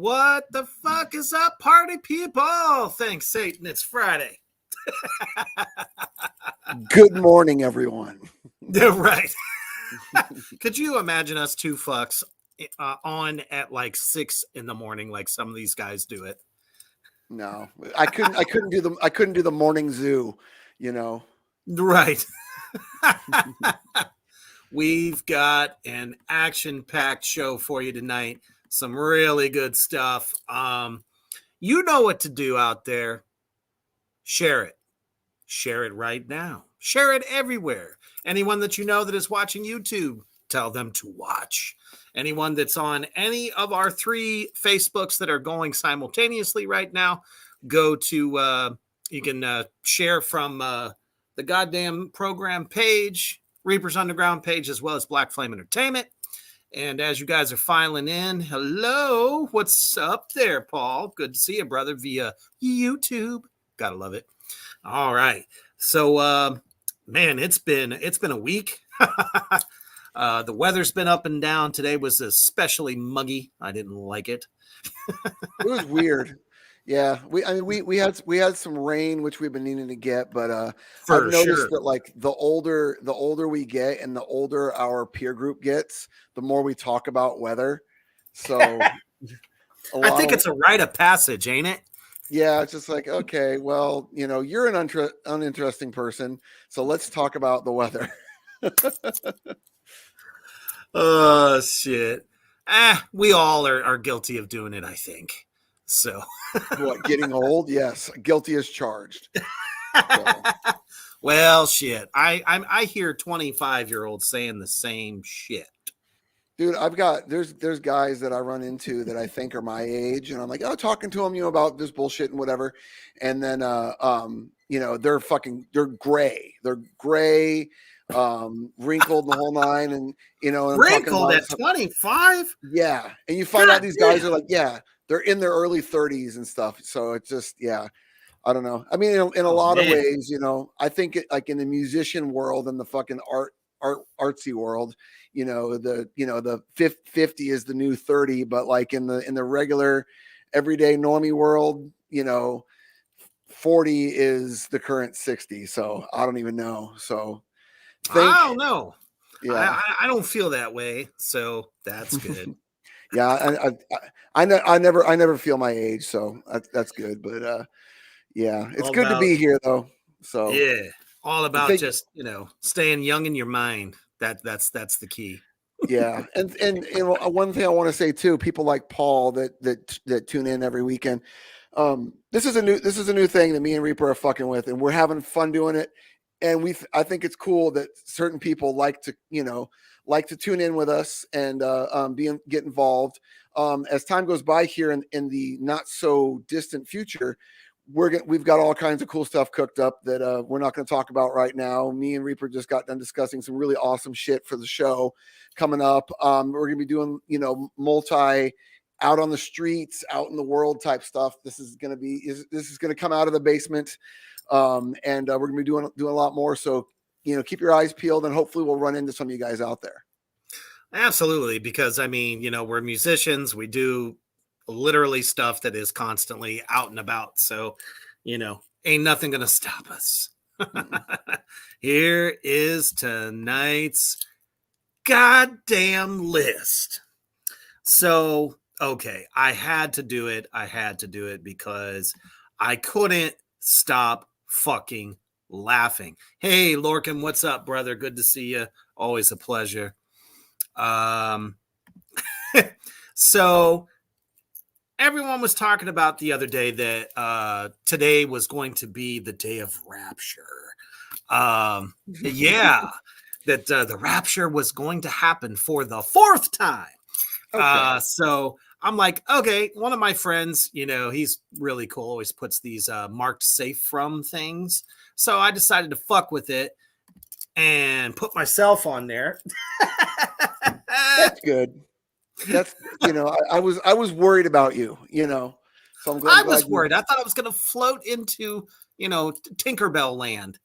What the fuck is up, party people? Thanks, Satan. It's Friday. Good morning, everyone. Right. Could you imagine us two fucks on at like 6 a.m, like some of these guys do it? No, I couldn't do the morning zoo, you know. Right. We've got an action-packed show for you tonight. Some really good stuff. You know what to do out there. Share it. Share it right now. Share it everywhere. Anyone that you know that is watching YouTube, tell them to watch. Anyone that's on any of our 3 Facebooks that are going simultaneously right now, go to, you can share from the GodDamn program page, Reaper's Underground page, as well as Black Flame Entertainment. And as you guys are filing in, hello, what's up there, Paul? Good to see you, brother, via YouTube. Gotta love it. All right. So, man, it's been a week. The weather's been up and down. Today was especially muggy. I didn't like it. It was weird. Yeah, we had some rain, which we've been needing to get, but I've noticed that like the older we get and the older our peer group gets, the more we talk about weather. So I think it's a rite of passage, ain't it? Yeah, it's just like, okay, well, you know, you're an uninteresting person, so let's talk about the weather. Oh shit. We all are guilty of doing it, I think. So what, getting old? Yes, guilty as charged. So. Well, shit. I hear 25-year-olds saying the same shit. Dude, there's guys that I run into that I think are my age, and I'm like, oh, talking to them, about this bullshit and whatever, and then they're gray, wrinkled the whole nine, and and wrinkled at 25. Yeah, and you find out these guys are like, yeah, they're in their early 30s and stuff. So it's just, yeah, I don't know. I mean, in a lot of ways, I think like in the musician world and the fucking artsy world, the 50 is the new 30, but like in the regular everyday normie world, 40 is the current 60. So I don't even know. So I don't know. Yeah, I don't feel that way. So that's good. Yeah, I never feel my age, so that's good. But yeah, it's good to be here though. So yeah, all about just staying young in your mind. That's the key. Yeah, and one thing I want to say too, people like Paul that tune in every weekend. This is a new thing that me and Reaper are fucking with, and we're having fun doing it. And I think it's cool that certain people like to tune in with us and get involved. As time goes by here in the not so distant future, we've got all kinds of cool stuff cooked up that we're not going to talk about right now. Me and Reaper just got done discussing some really awesome shit for the show coming up. We're going to be doing multi out on the streets, out in the world type stuff. This is going to come out of the basement, and we're going to be doing a lot more. So keep your eyes peeled, and hopefully we'll run into some of you guys out there. Absolutely, because I mean, we're musicians. We do literally stuff that is constantly out and about. So, ain't nothing going to stop us. Here is tonight's goddamn list. So, okay, I had to do it. Because I couldn't stop fucking laughing. Hey, Lorcan, what's up, brother? Good to see you. Always a pleasure. Um, so everyone was talking about the other day that today was going to be the day of rapture. Yeah, that the rapture was going to happen for the fourth time. Okay. So I'm like, okay, one of my friends, he's really cool, always puts these marked safe from things. So I decided to fuck with it and put myself on there. That's good. That's I was worried about you, so I'm I glad was you. worried. I thought I was going to float into, Tinkerbell land.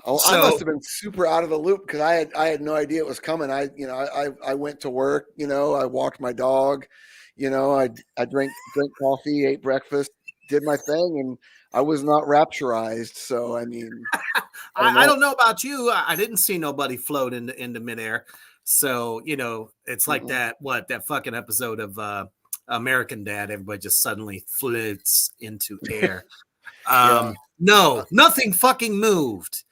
Oh, I must So have been super out of the loop because I had no idea it was coming. I went to work, I walked my dog, I drank coffee, ate breakfast, did my thing, and I was not rapturized. So I mean, I don't I know. don't know about you. I didn't see nobody float into midair. So, it's like Mm-mm. that fucking episode of American Dad. Everybody just suddenly floats into air. Yeah. No, nothing fucking moved.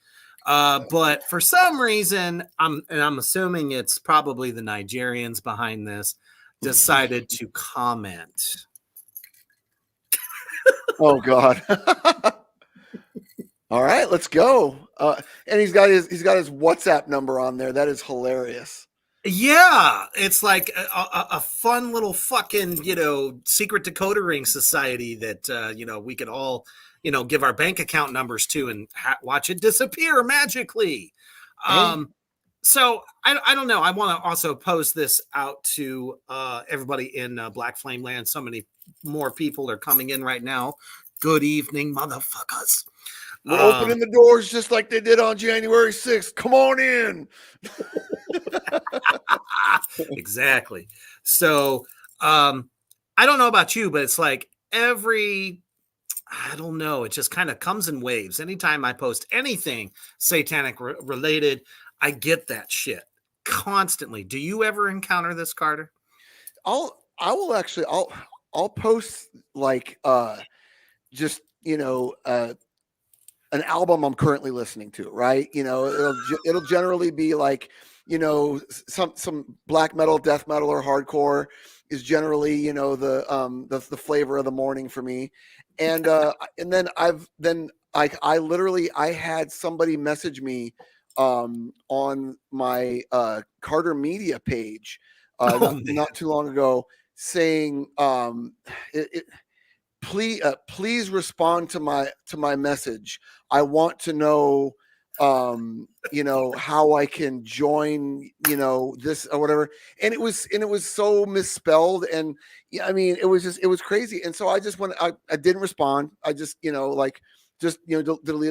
But for some reason, I'm assuming it's probably the Nigerians behind this, decided to comment. Oh God. All right, let's go. And he's got his WhatsApp number on there. That is hilarious. Yeah, it's like a fun little fucking, secret decoder ring society that, we could all, give our bank account numbers to and watch it disappear magically. Hey, So I don't know. I want to also post this out to everybody in Black Flame Land. So many more people are coming in right now. Good evening, motherfuckers. we're opening the doors just like they did on January 6th. Come on in. Exactly. So I don't know about you, but it's like I don't know, it just kind of comes in waves. Anytime I post anything satanic related, I get that shit constantly. Do you ever encounter this, Carter? I'll post like just an album I'm currently listening to, right? It'll generally be like, some black metal, death metal, or hardcore is generally, the flavor of the morning for me. And then I literally I had somebody message me on my Carter Media page Oh man. not too long ago saying please respond to my message. I want to know how I can join this or whatever. And it was so misspelled, and yeah, I mean it was crazy. And so I didn't respond. I just deleted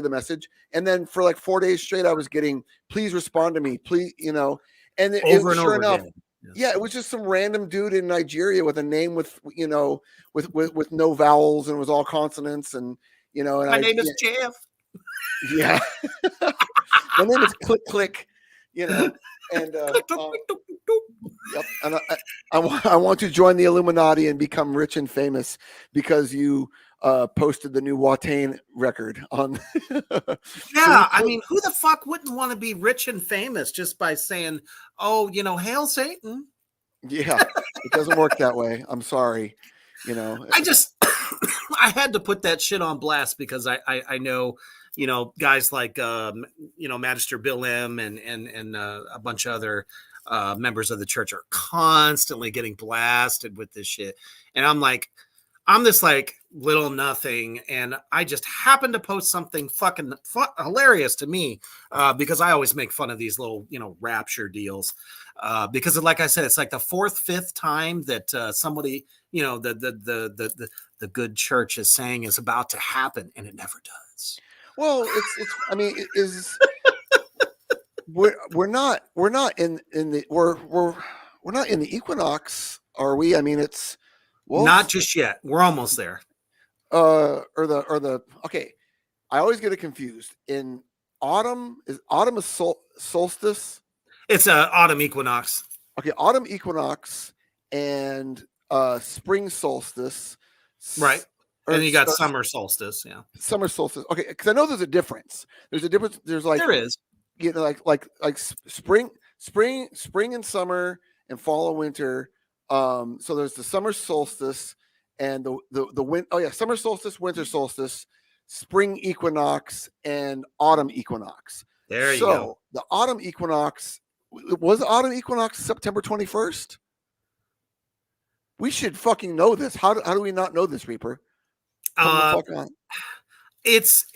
the message. And then for like 4 days straight I was getting, please respond to me, please, and Over and sure over enough, again. Yes. yeah, it was just some random dude in Nigeria with a name with with no vowels, and it was all consonants, and and My name is Jeff. yeah, my name is Click Click, and yep, and I want to join the Illuminati and become rich and famous because you posted the new Watain record on. Yeah, I mean, who the fuck wouldn't want to be rich and famous just by saying, "Oh, hail Satan"? Yeah, it doesn't work that way. I'm sorry. I just, I had to put that shit on blast because I know, guys like, Magister Bill M and a bunch of other members of the church are constantly getting blasted with this shit, and I'm this like little nothing, and I just happened to post something fucking hilarious to me because I always make fun of these little rapture deals because like I said, it's like the fourth, fifth time that somebody the good church is saying is about to happen, and it never does. Well, it's. I mean, it is. We're not in the we're not in the equinox, are we? I mean, it's Not just yet. We're almost there. or the okay. I always get it confused. In autumn is solstice. It's a autumn equinox. Okay, autumn equinox and spring solstice. Right. Or, And you got summer solstice. Yeah. Summer solstice. Okay, because I know there's a difference. There's a difference. There's like There is. like spring. spring and summer and fall and winter. So there's the summer solstice and summer solstice, winter solstice, spring equinox, and autumn equinox. There you so go. The autumn equinox was September 21st. We should fucking know this. How do we not know this, Reaper? Come the fuck on. It's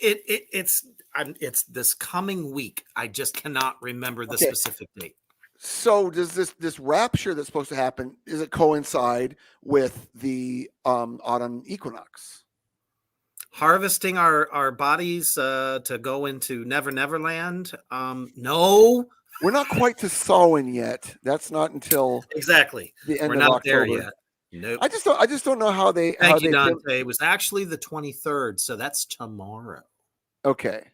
this coming week. I just cannot remember the specific date. So does this rapture that's supposed to happen, does it coincide with the autumn equinox? Harvesting our bodies to go into Neverland? No. We're not quite to Samhain yet. That's not until exactly the end We're of not October. there yet. Nope. I just don't know how they. Thank you, Dante. It was actually the 23rd, so that's tomorrow. Okay,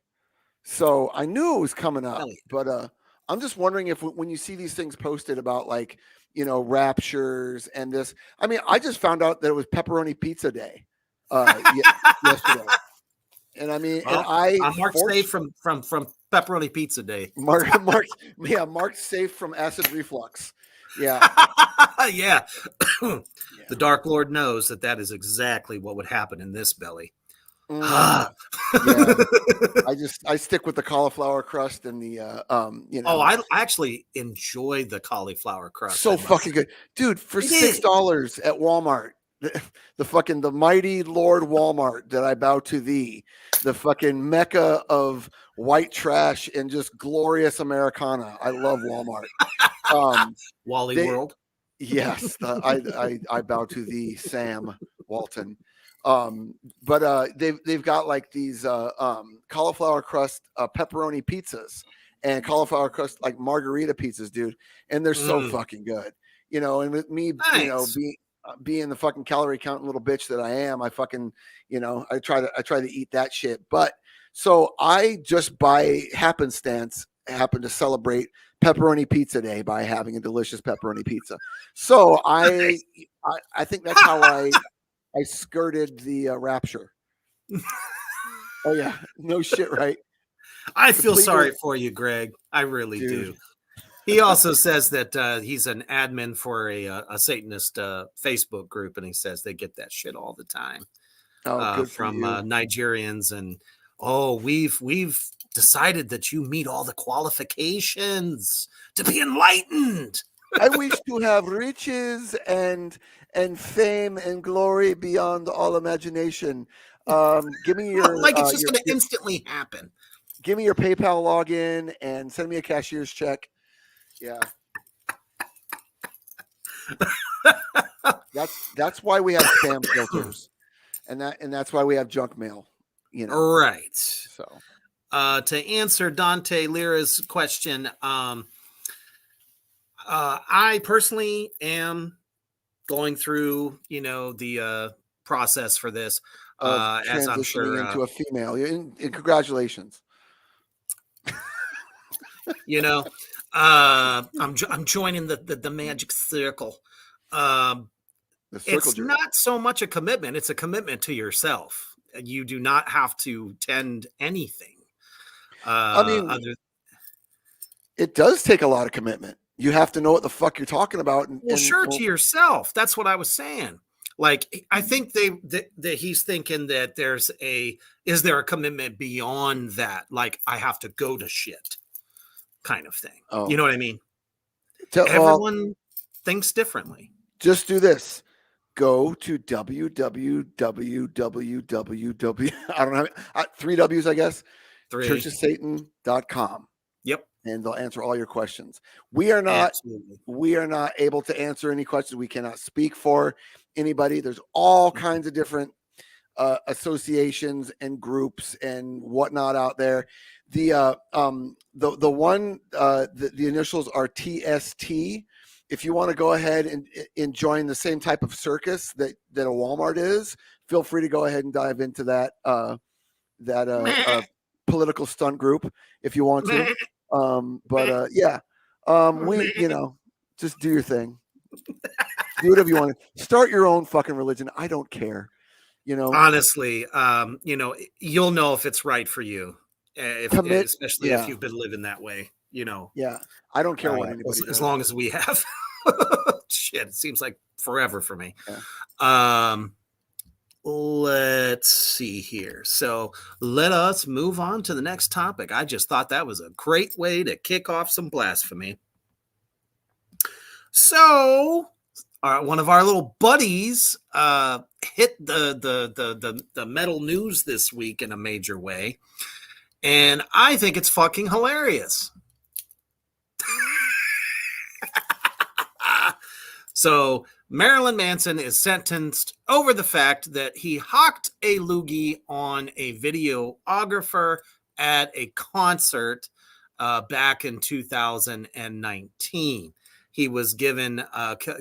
so I knew it was coming up, but I'm just wondering if when you see these things posted about like raptures and this, I mean, I just found out that it was pepperoni pizza day yesterday, and I mean, well, and I'm marked safe from pepperoni pizza day. Marked safe from acid reflux. Yeah. Yeah. The Dark Lord knows that is exactly what would happen in this belly. Yeah. I stick with the cauliflower crust and the I actually enjoy the cauliflower crust. So fucking good. Dude, for $6 at Walmart. The mighty Lord Walmart that I bow to thee, the fucking mecca of white trash and just glorious Americana. I love Walmart. Wally World. Yes, I bow to thee, Sam Walton. But they've got like these cauliflower crust pepperoni pizzas and cauliflower crust like margarita pizzas, dude, and they're so fucking good. And with me, nice. Being the fucking calorie counting little bitch that I am, I fucking, I try to eat that shit. But so I just by happenstance happen to celebrate pepperoni pizza day by having a delicious pepperoni pizza. So I think that's how I skirted the rapture. Oh yeah, no shit, right? I feel sorry for you, Greg. I really do. He also says that he's an admin for a Satanist Facebook group, and he says they get that shit all the time from Nigerians. And we've decided that you meet all the qualifications to be enlightened. I wish to have riches and fame and glory beyond all imagination. Give me your it's just going to instantly happen. Give me your PayPal login and send me a cashier's check. Yeah. That's why we have spam filters, and that's why we have junk mail. Right. So, to answer Dante Lira's question, I personally am going through, the process for this, as I'm sure into a female. And congratulations. I'm joining the magic circle. It's not so much a commitment; it's a commitment to yourself. You do not have to tend anything. It does take a lot of commitment. You have to know what the fuck you're talking about. To yourself. That's what I was saying. Like, I think that he's thinking that is there a commitment beyond that? Like, I have to go to shit kind of thing. Oh. You know what I mean? Everyone thinks differently. Just do this. Go to www. I don't know. 3 W's, I guess. 3. churchofsatan.com. Yep. And they'll answer all your questions. We are not able to answer any questions. We cannot speak for anybody. There's all kinds of different associations and groups and whatnot out there. The initials are TST. If you want to go ahead and join the same type of circus that a Walmart is, feel free to go ahead and dive into that political stunt group if you want to. Just do your thing. Do whatever you want. Start your own fucking religion. I don't care. Honestly, you'll know if it's right for you, especially if you've been living that way. Yeah, I don't care what as, anybody as does. long as we have. Shit, it seems like forever for me. Yeah. Let's see here. So let us move on to the next topic. I just thought that was a great way to kick off some blasphemy. So one of our little buddies hit the metal news this week in a major way, and I think it's fucking hilarious. So Marilyn Manson is sentenced over the fact that he hawked a loogie on a videographer at a concert back in 2019. He was given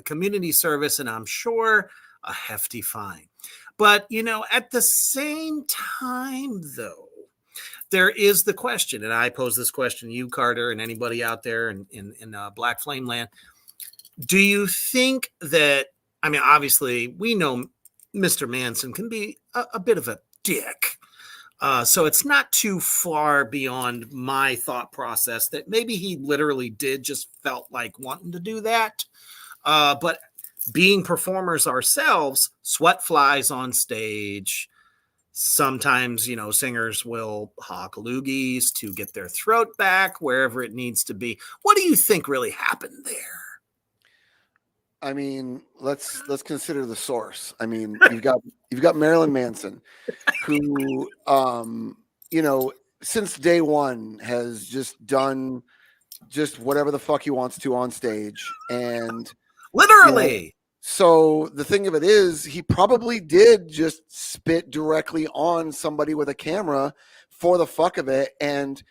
community service, and I'm sure a hefty fine. But, at the same time, though, there is the question, and I pose this question to you, Carter, and anybody out there in Black Flame Land. Do you think that, obviously, we know Mr. Manson can be a bit of a dick. So it's not too far beyond my thought process that maybe he literally did just felt like wanting to do that. But being performers ourselves, sweat flies on stage. Sometimes, singers will hawk loogies to get their throat back wherever it needs to be. What do you think really happened there? Let's consider the source. You've got Marilyn Manson, who, since day one has just done just whatever the fuck he wants to on stage, and literally. So the thing of it is, he probably did just spit directly on somebody with a camera for the fuck of it, and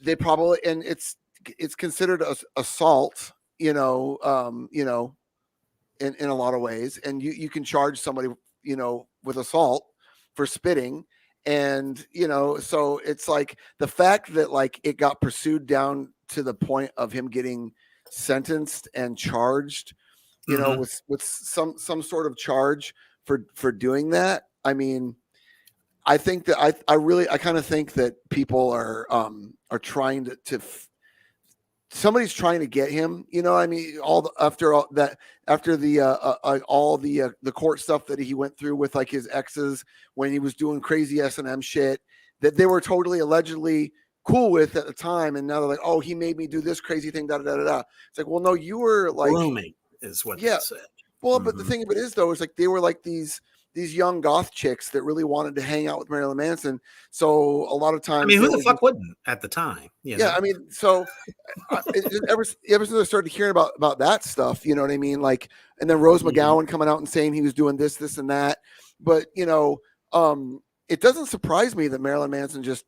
it's considered assault, in a lot of ways, and you can charge somebody, with assault for spitting, and so it's like the fact that like it got pursued down to the point of him getting sentenced and charged, with some sort of charge for doing that. I think that I kind of think that people are trying to somebody's trying to get him, after the court stuff that he went through with like his exes when he was doing crazy S&M shit that they were totally allegedly cool with at the time, and now they're like, oh, he made me do this crazy thing, da da da da. It's like, well, no, you were like grooming is what they said. Well, but the thing of it is, though, is like they were like these young goth chicks that really wanted to hang out with Marilyn Manson. So a lot of times, who the fuck wouldn't at the time? So ever since I started hearing about that stuff, you know what I mean? Like, and then Rose McGowan coming out and saying he was doing this, and that. But it doesn't surprise me that Marilyn Manson just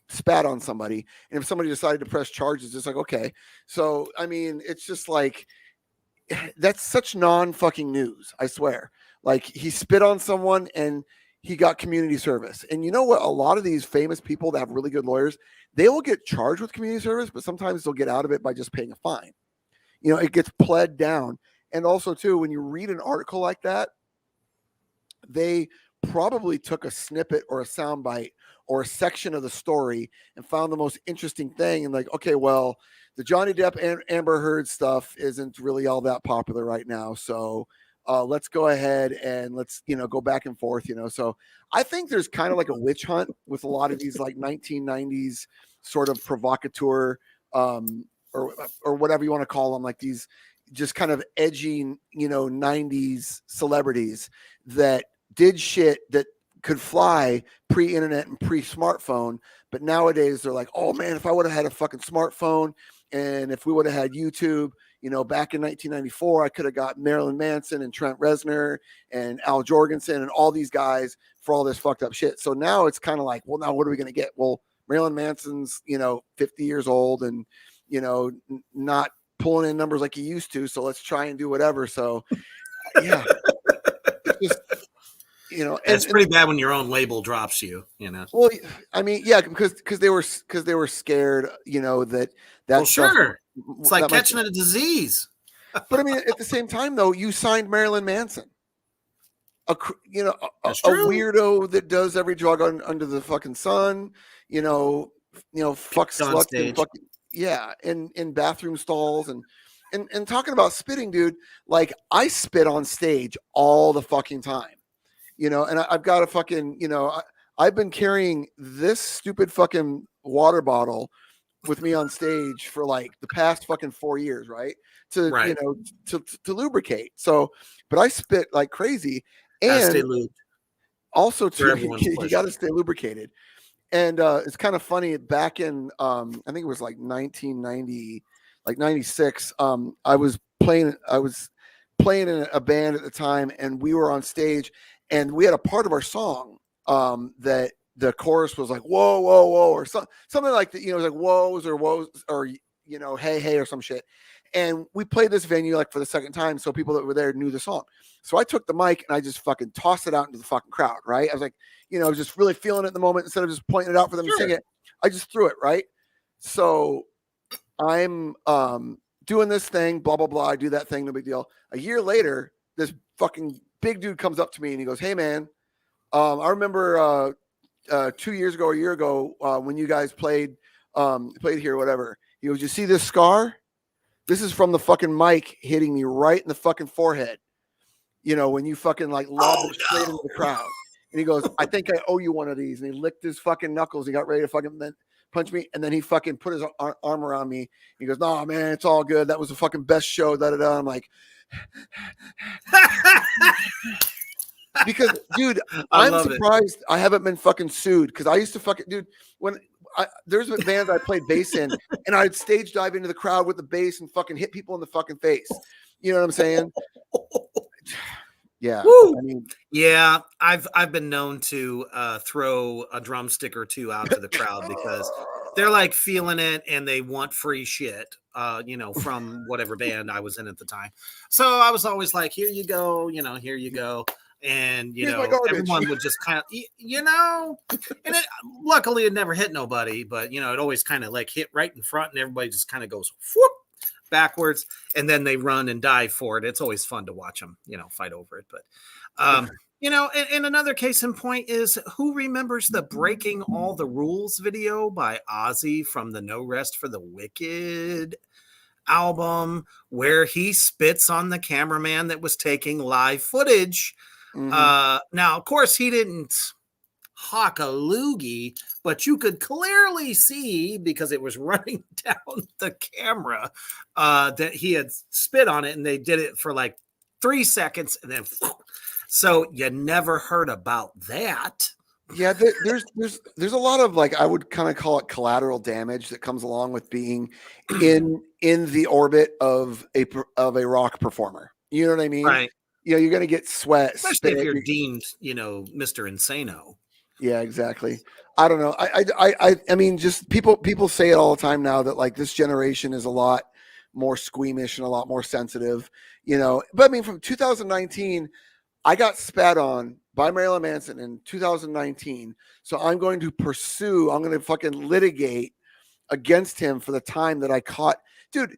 spat on somebody, and if somebody decided to press charges, it's like, okay. So it's just like that's such non-fucking news, I swear. Like, he spit on someone and he got community service. And you know what? A lot of these famous people that have really good lawyers, they will get charged with community service, but sometimes they'll get out of it by just paying a fine. It gets pled down. And also, too, when you read an article like that, they probably took a snippet or a soundbite or a section of the story and found the most interesting thing. And like, okay, well, the Johnny Depp and Amber Heard stuff isn't really all that popular right now. So let's go ahead and let's, go back and forth, So I think there's kind of like a witch hunt with a lot of these like 1990s sort of provocateur or whatever you want to call them, like these just kind of edgy, 90s celebrities that did shit that could fly pre-internet and pre-smartphone. But nowadays they're like, oh man, if I would have had a fucking smartphone and if we would have had YouTube, back in 1994, I could have got Marilyn Manson and Trent Reznor and Al Jorgensen and all these guys for all this fucked up shit. So now it's kind of like, well, now what are we going to get? Well, Marilyn Manson's, 50 years old and, not pulling in numbers like he used to. So let's try and do whatever. So yeah, it's just, it's pretty bad when your own label drops you, Well, yeah, because they were scared, that. Well, sure, it's like catching a disease. But at the same time, though, you signed Marilyn Manson, a weirdo that does every drug under the fucking sun, fuck sluts and fucking Yeah, in bathroom stalls and talking about spitting, dude. Like I spit on stage all the fucking time, and I've got a fucking, I've been carrying this stupid fucking water bottle with me on stage for like the past fucking 4 years, right? To Right. to lubricate. So, but I spit like crazy, Gotta stay and lubed also for too, everyone's you got pleasure. to stay lubricated. And it's kind of funny. Back in I think it was like 1990, like 96. I was playing in a band at the time, and we were on stage, and we had a part of our song that the chorus was like whoa whoa whoa or something like that. It was like whoas or woes or hey hey or some shit. And we played this venue like for the second time, so people that were there knew the song. So I took the mic and I just fucking tossed it out into the fucking crowd, right? I was like, I was just really feeling it in the moment. Instead of just pointing it out for them to sing it, I just threw it, right? So I'm doing this thing, blah, blah, blah. I do that thing, no big deal. A year later, this fucking big dude comes up to me and he goes, hey, man, I remember 2 years ago or a year ago when you guys played here or whatever. He goes, you see this scar? This is from the fucking mic hitting me right in the fucking forehead. When you fucking like lobbed it straight into the crowd. And he goes, I think I owe you one of these. And he licked his fucking knuckles. He got ready to fucking then punch me. And then he fucking put his arm around me. He goes, no, man, it's all good. That was the fucking best show. Da, da, da. I'm like, because, dude, I'm surprised I haven't been fucking sued. Because I used to fucking, dude, there's bands I played bass in, and I'd stage dive into the crowd with the bass and fucking hit people in the fucking face. You know what I'm saying? Yeah. Woo! I mean, yeah, I've been known to throw a drumstick or two out to the crowd because they're like feeling it and they want free shit, from whatever band I was in at the time. So I was always like, here you go, here you go. And, everyone would just kind of, and luckily it never hit nobody, but, it always kind of like hit right in front and everybody just kind of goes whoop backwards and then they run and dive for it. It's always fun to watch them, fight over it. But, and another case in point is who remembers the Breaking All the Rules video by Ozzy from the No Rest for the Wicked album where he spits on the cameraman that was taking live footage. Now, of course, he didn't hawk a loogie, but you could clearly see because it was running down the camera that he had spit on it, and they did it for like 3 seconds, and then so you never heard about that. Yeah, there's a lot of like I would kind of call it collateral damage that comes along with being in the orbit of a rock performer. You know what I mean? Right. You're going to get sweat, especially if you're deemed, Mr. Insano. Yeah, exactly. I don't know. I mean, just people say it all the time now that like this generation is a lot more squeamish and a lot more sensitive, But I mean, from 2019, I got spat on by Marilyn Manson in 2019. So I'm going to fucking litigate against him for the time that I caught. Dude,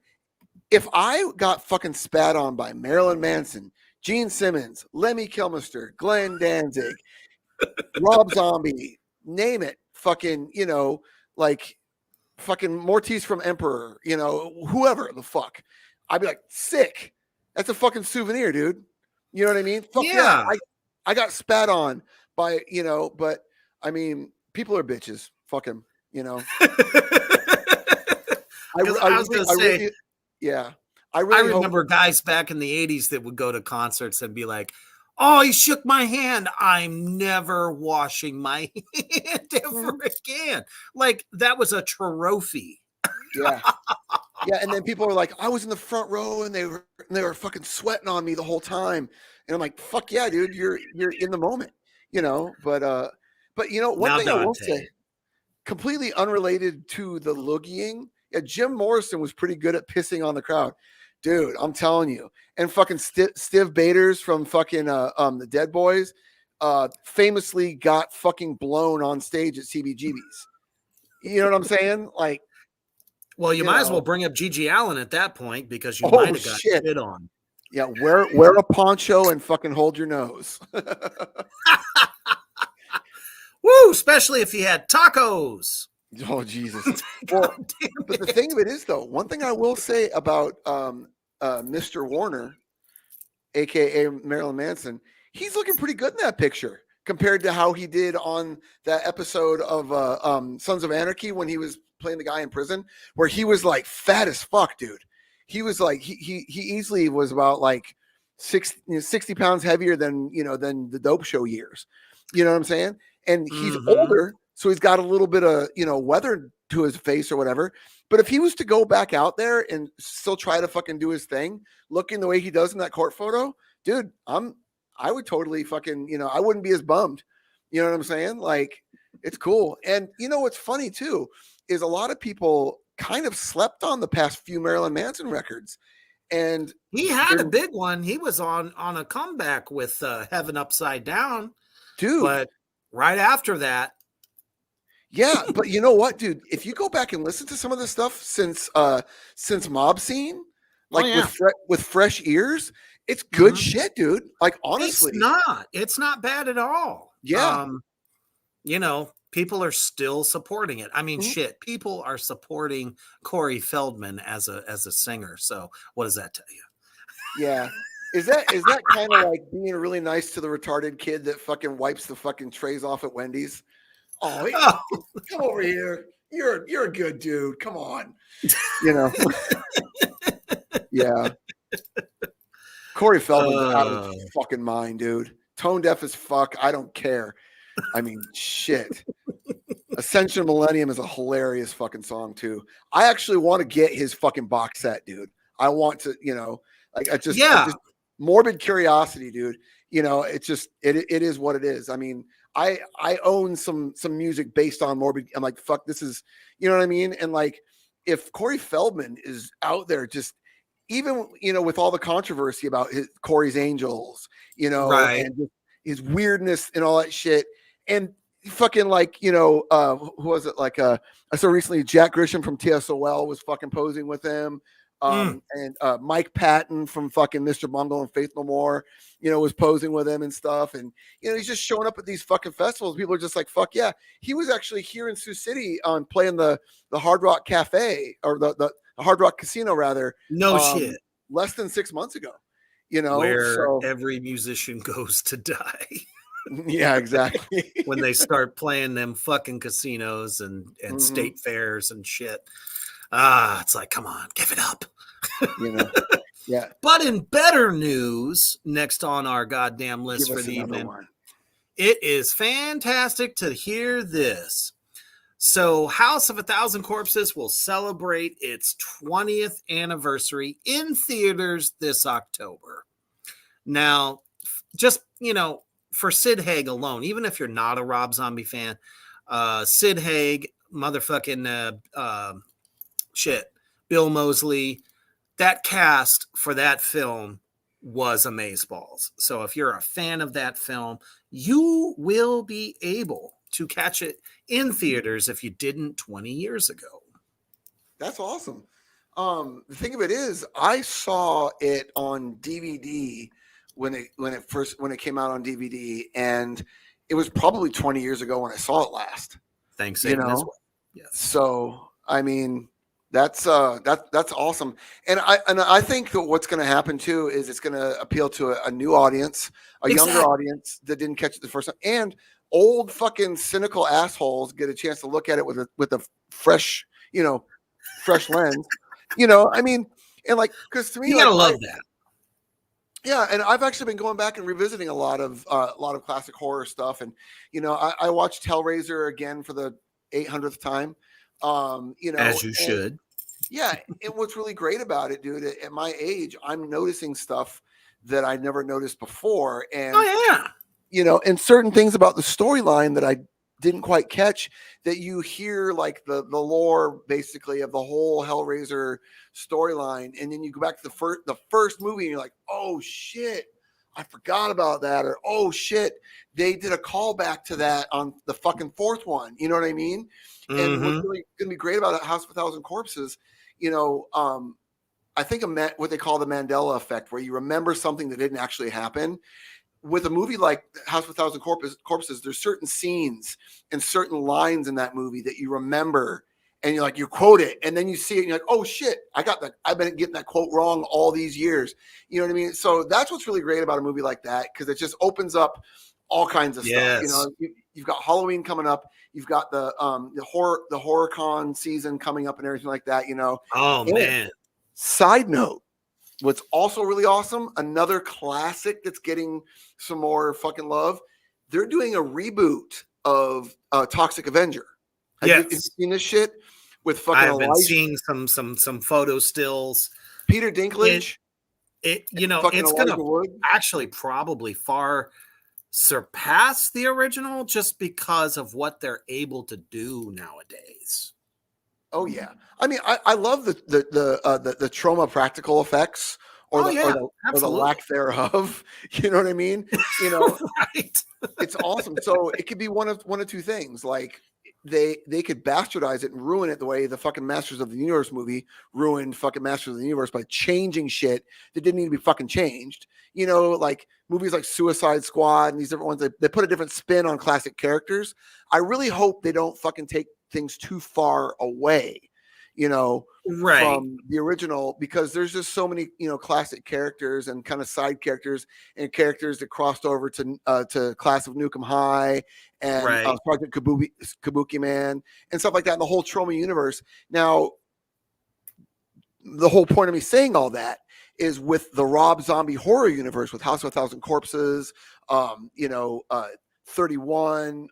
if I got fucking spat on by Marilyn Manson, Gene Simmons, Lemmy Kilmister, Glenn Danzig, Rob Zombie, name it, fucking, like fucking Mortiz from Emperor, whoever the fuck, I'd be like, sick. That's a fucking souvenir, dude. You know what I mean? Fuck yeah. I got spat on by, but I mean, people are bitches. Fuck them, I remember guys back in the 80s that would go to concerts and be like, oh, he shook my hand. I'm never washing my hand ever again. Like that was a trophy. Yeah. Yeah. And then people were like, I was in the front row and they were fucking sweating on me the whole time. And I'm like, fuck yeah, dude, you're in the moment, but one thing I will say, completely unrelated to the loogieing. Yeah. Jim Morrison was pretty good at pissing on the crowd. Dude, I'm telling you. And fucking Stiv Bators from fucking the Dead Boys famously got fucking blown on stage at CBGB's. You know what I'm saying? Like, well, you might as well bring up Gigi Allen at that point because you might have got shit on. Yeah, wear a poncho and fucking hold your nose. Woo, especially if you had tacos. Oh Jesus. Well, but the thing of it is, though, one thing I will say about Mr. Warner, aka Marilyn Manson, he's looking pretty good in that picture compared to how he did on that episode of Sons of Anarchy when he was playing the guy in prison, where he was like fat as fuck, dude. He was like he easily was about like 60 pounds heavier than than the Dope Show years. You know what I'm saying? And he's older, so he's got a little bit of weather to his face or whatever. But if he was to go back out there and still try to fucking do his thing, looking the way he does in that court photo, dude, I would totally fucking, I wouldn't be as bummed. You know what I'm saying? Like, it's cool. And what's funny too is a lot of people kind of slept on the past few Marilyn Manson records. And he had a big one. He was on a comeback with Heaven Upside Down, dude. But right after that, yeah. But you know what, dude? If you go back and listen to some of the stuff since Mob Scene, like with fresh ears, it's good shit, dude. Like, honestly, it's not bad at all. Yeah. People are still supporting it. I mean, shit, people are supporting Corey Feldman as a singer. So what does that tell you? Yeah. Is that kind of like being really nice to the retarded kid that fucking wipes the fucking trays off at Wendy's? Oh, come over here. You're a good dude. Come on. Yeah. Corey Feldman's out of his fucking mind, dude. Tone deaf as fuck. I don't care. I mean, shit. Ascension Millennium is a hilarious fucking song too. I actually want to get his fucking box set, dude. I want to, I just morbid curiosity, dude. It's just it is what it is. I mean, I own some music based on morbid. I'm like, fuck, this is, you know what I mean? And like, if Corey Feldman is out there, just even with all the controversy about Corey's Angels, right, and his weirdness and all that shit, and fucking like who was it? Like I saw recently Jack Grisham from TSOL was fucking posing with him. And Mike Patton from fucking Mr. Bungle and Faith No More, was posing with him and stuff. And, he's just showing up at these fucking festivals. People are just like, fuck yeah. He was actually here in Sioux City on playing the Hard Rock Cafe or the Hard Rock Casino rather. No shit. Less than 6 months ago, where every musician goes to die. Yeah, exactly. When they start playing them fucking casinos and state fairs and shit. It's like, come on, give it up. Yeah. But in better news, next on our goddamn list for the evening, it is fantastic to hear this. So House of a Thousand Corpses will celebrate its 20th anniversary in theaters this October. Now, just, for Sid Haig alone, even if you're not a Rob Zombie fan, Sid Haig, motherfucking Bill Moseley, that cast for that film was amazeballs. So if you're a fan of that film, you will be able to catch it in theaters if you didn't 20 years ago. That's awesome. The thing of it is, I saw it on DVD when it came out on DVD, and it was probably 20 years ago when I saw it last. Thanks, Satan, as well. Yes. So I mean, that's awesome, and I think that what's going to happen too is it's going to appeal to a new audience, younger audience that didn't catch it the first time, and old fucking cynical assholes get a chance to look at it with a fresh lens. I mean, and like, because to me, you gotta love that. Yeah, and I've actually been going back and revisiting a lot of classic horror stuff, and I watched Hellraiser again for the 800th time. As you should. Yeah, and what's really great about it, dude, at my age, I'm noticing stuff that I never noticed before, and and certain things about the storyline that I didn't quite catch, that you hear like the lore basically of the whole Hellraiser storyline, and then you go back to the first movie and you're like, oh shit, I forgot about that, or oh shit, they did a callback to that on the fucking fourth one. You know what I mean? And what's really going to be great about House of a Thousand Corpses, I think what they call the Mandela effect, where you remember something that didn't actually happen. with a movie like House of a Thousand Corpses, there's certain scenes and certain lines in that movie that you remember, and you're like, you quote it, and then you see it, and you're like, oh shit, I got that. I've been getting that quote wrong all these years. You know what I mean? So that's what's really great about a movie like that, because it just opens up all kinds of stuff. You know, you've got Halloween coming up, you've got the horror con season coming up and everything like that. You know. Oh man. Side note. What's also really awesome, another classic that's getting some more fucking love. They're doing a reboot of Toxic Avenger. Have you seen this shit with fucking I've been seeing some photo stills. Peter Dinklage. It's gonna actually probably far surpass the original just because of what they're able to do nowadays. Oh yeah, I mean, I love the trauma practical effects or the lack thereof. You know what I mean? You know, right? It's awesome. So it could be one of two things. Like they could bastardize it and ruin it the way the fucking Masters of the Universe movie ruined fucking Masters of the Universe by changing shit that didn't need to be fucking changed. You know, like movies like Suicide Squad and these different ones, they put a different spin on classic characters. I really hope they don't fucking take things too far away, you know, from the original, because there's just so many, you know, classic characters and kind of side characters and characters that crossed over to Class of Nukem High and Project Kabuki Man and stuff like that in the whole Troma universe. Now, the whole point of me saying all that is with the Rob Zombie horror universe with House of a Thousand Corpses, 31,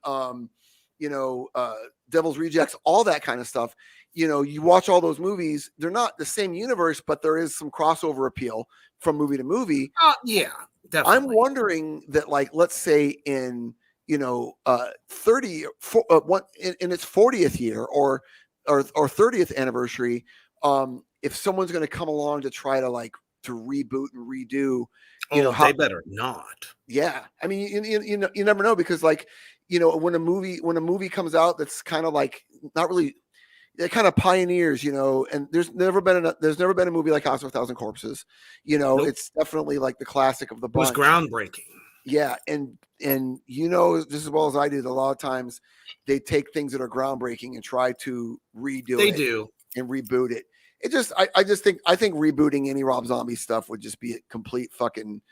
Devil's Rejects, all that kind of stuff. You know, you watch all those movies, they're not the same universe, but there is some crossover appeal from movie to movie. Yeah, definitely. I'm wondering that, like, let's say in, in its 40th year or 30th anniversary, if someone's going to come along to try to reboot and redo, they better not. Yeah. I mean, you never know, because when a movie comes out that's kind of like not really, it kind of pioneers, and there's never been a movie like House of a Thousand Corpses. Nope. It's definitely like the classic of the bunch. It was groundbreaking. Yeah, and just as well as I do, a lot of times they take things that are groundbreaking and try to redo it. They do and reboot it. It just I think rebooting any Rob Zombie stuff would just be a complete fucking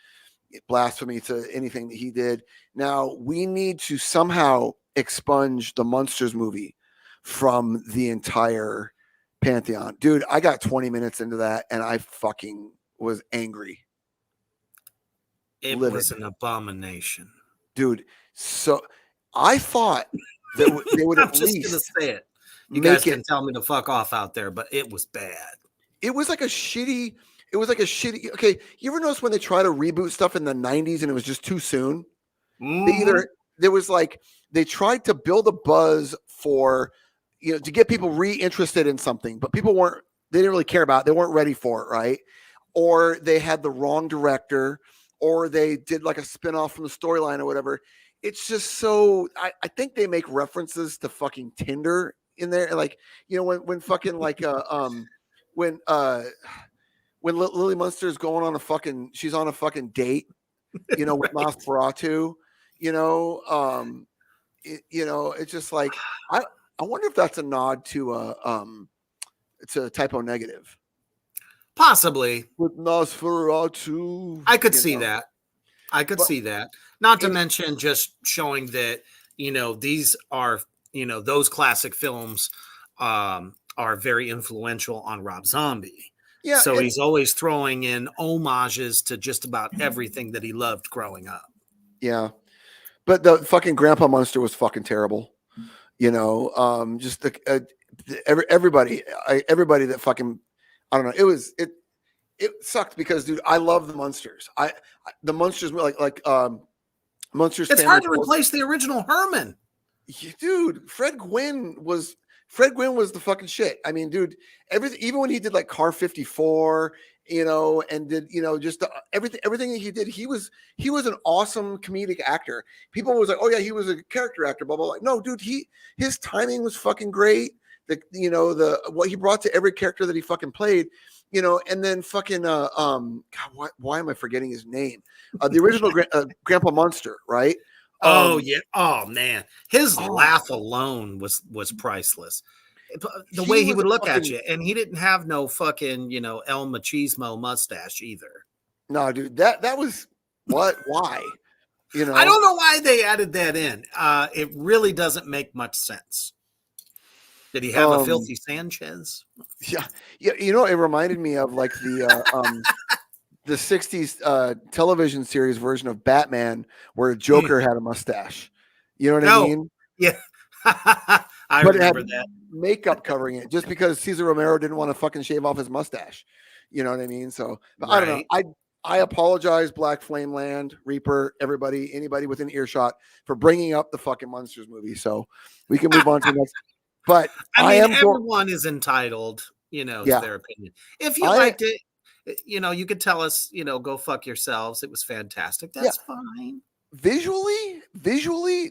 blasphemy to anything that he did. Now we need to somehow expunge the Munsters movie from the entire pantheon. Dude, I got 20 minutes into that and I fucking was angry. It was an abomination. Dude, so I thought that they would I'm at just least gonna say it. You guys can tell me to fuck off out there, but it was bad. It was like a shitty. Okay, you ever notice when they try to reboot stuff in the 90s and it was just too soon? Mm-hmm. They tried to build a buzz for, to get people re-interested in something, but they didn't really care about it. They weren't ready for it, right? Or they had the wrong director, or they did like a spinoff from the storyline or whatever. It's just so, I think they make references to fucking Tinder in there. Like, when fucking when Lily Munster is going on she's on a fucking date, with Nosferatu, it's just like, I wonder if that's a nod to Typo Negative. Possibly. With Nosferatu. I could see that. See that. Not to mention just showing that, these are, those classic films are very influential on Rob Zombie. Yeah. So he's always throwing in homages to just about everything that he loved growing up. Yeah. But the fucking Grandpa Munster was fucking terrible. Just everybody that fucking, I don't know. It sucked because, dude, I love the Munsters. The Munsters Munsters. It's hard to replace the original Herman. Dude, Fred Gwynn was the fucking shit. I mean, dude, even when he did like Car 54, and did, just everything that he did, he was an awesome comedic actor. People was like, oh yeah, he was a character actor, blah, blah, blah. No, dude, his timing was fucking great. the what he brought to every character that he fucking played, and then fucking God, why am I forgetting his name? The original Grandpa Munster, right? Oh yeah. Oh man, his Oh, laugh alone was priceless. The way he he was would a look at fucking you, and he didn't have no fucking El Machismo mustache either. no, dude. That was what? Why? I don't know why they added that in. It really doesn't make much sense. Did he have a filthy Sanchez? Yeah. It reminded me of like the 60s television series version of Batman where Joker had a mustache. You know what I mean? Yeah. I But it had remember that. makeup covering it just because Cesar Romero didn't want to fucking shave off his mustache. You know what I mean? So but I don't know. Right. I apologize, Black Flame Land, Reaper, anybody within earshot for bringing up the fucking Monsters movie. So we can move on to the next. But I mean, everyone is entitled, to their opinion. If you liked it, you could tell us, go fuck yourselves. It was fantastic. That's fine. Visually,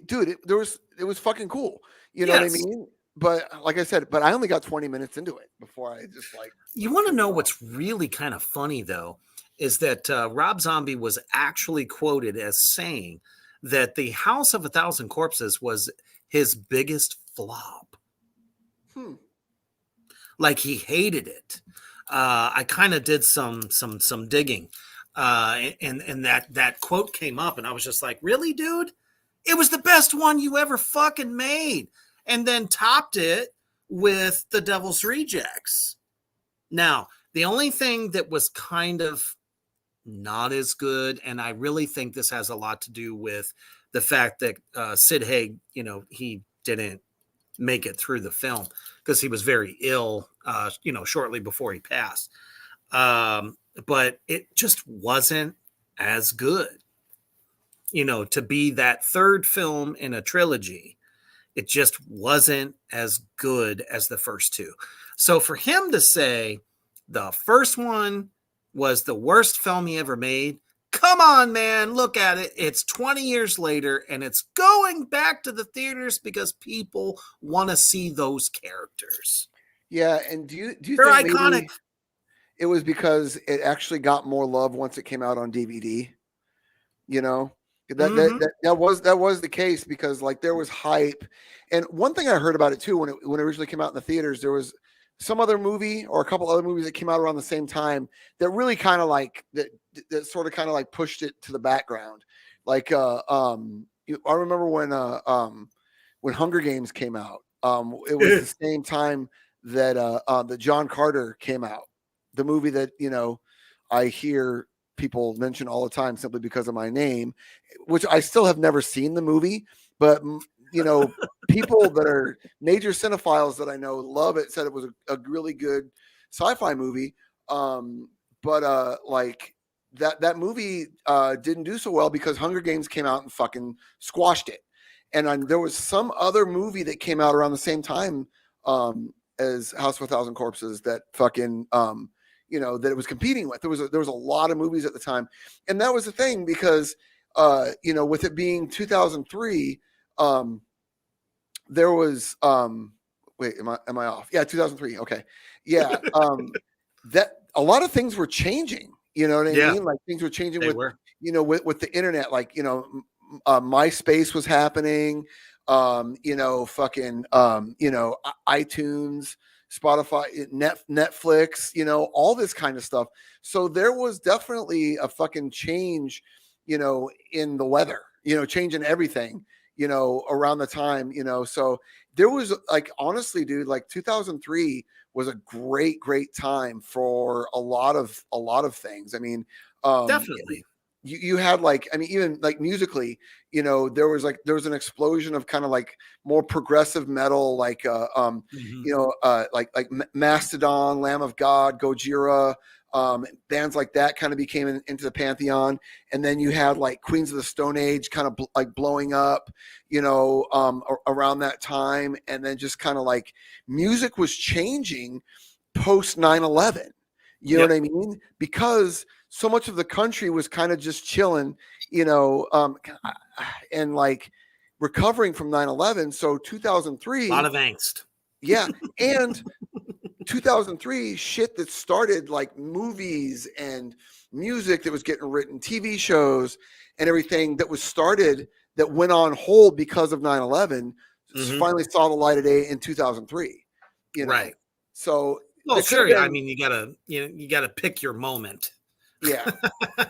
dude, it was fucking cool. You know what I mean? But like I said, I only got 20 minutes into it before I just like. You want to know what's really kind of funny though, is that Rob Zombie was actually quoted as saying that the House of a Thousand Corpses was his biggest flop. Like he hated it. I kind of did some digging, and that quote came up, and I was just like, "Really, dude? It was the best one you ever fucking made," and then topped it with The Devil's Rejects. Now, the only thing that was kind of not as good, and I really think this has a lot to do with the fact that Sid Haig, he didn't make it through the film because he was very ill, shortly before he passed. But it just wasn't as good, to be that third film in a trilogy. It just wasn't as good as the first two. So for him to say the first one was the worst film he ever made, come on, man, look at it. It's 20 years later, and it's going back to the theaters because people want to see those characters. Yeah, and do you They're think iconic. Maybe it was because it actually got more love once it came out on DVD? That was the case because like there was hype, and one thing I heard about it too when it originally came out in the theaters, there was some other movie or a couple other movies that came out around the same time that really kind of like that sort of kind of like pushed it to the background. Like I remember when Hunger Games came out, it was the same time that that John Carter came out, the movie that I hear people mention all the time simply because of my name, which I still have never seen the movie, but people that are major cinephiles that I know love it, said it was a really good sci-fi movie. But like that movie didn't do so well because Hunger Games came out and fucking squashed it. And there was some other movie that came out around the same time as House of a Thousand Corpses that fucking that it was competing with. There was a lot of movies at the time, and that was the thing because with it being 2003, there was wait, am I off? Yeah, 2003. Okay, yeah, that a lot of things were changing. You know what I mean? Like things were changing with the internet. Like MySpace was happening. iTunes, Spotify, Netflix, all this kind of stuff. So there was definitely a fucking change, in the weather, changing everything, around the time, so there was like, honestly, dude, like 2003 was a great time for a lot of things. I mean, definitely. You had like, I mean, even like musically, there was an explosion of kind of like more progressive metal, like, like Mastodon, Lamb of God, Gojira, bands like that kind of became into the pantheon. And then you had like Queens of the Stone Age kind of like blowing up, around that time. And then just kind of like music was changing post 9/11. You know what I mean? Because so much of the country was kind of just chilling, and like recovering from 9/11. So 2003, a lot of angst. Yeah. And 2003 shit that started like movies and music that was getting written, TV shows and everything that was started that went on hold because of 9/11 finally saw the light of day in 2003, you know. Right. So Well, there could have sure. I been, mean, you gotta pick your moment. yeah.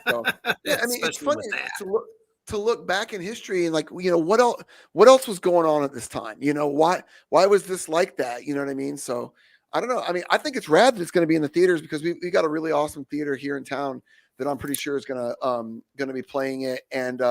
So yeah, I mean, it's Especially funny with that. to look back in history and like, you know, what else was going on at this time? You know, why was this like that? You know what I mean? So I don't know. I mean, I think it's rad that it's going to be in the theaters because we got a really awesome theater here in town that I'm pretty sure is gonna be playing it. And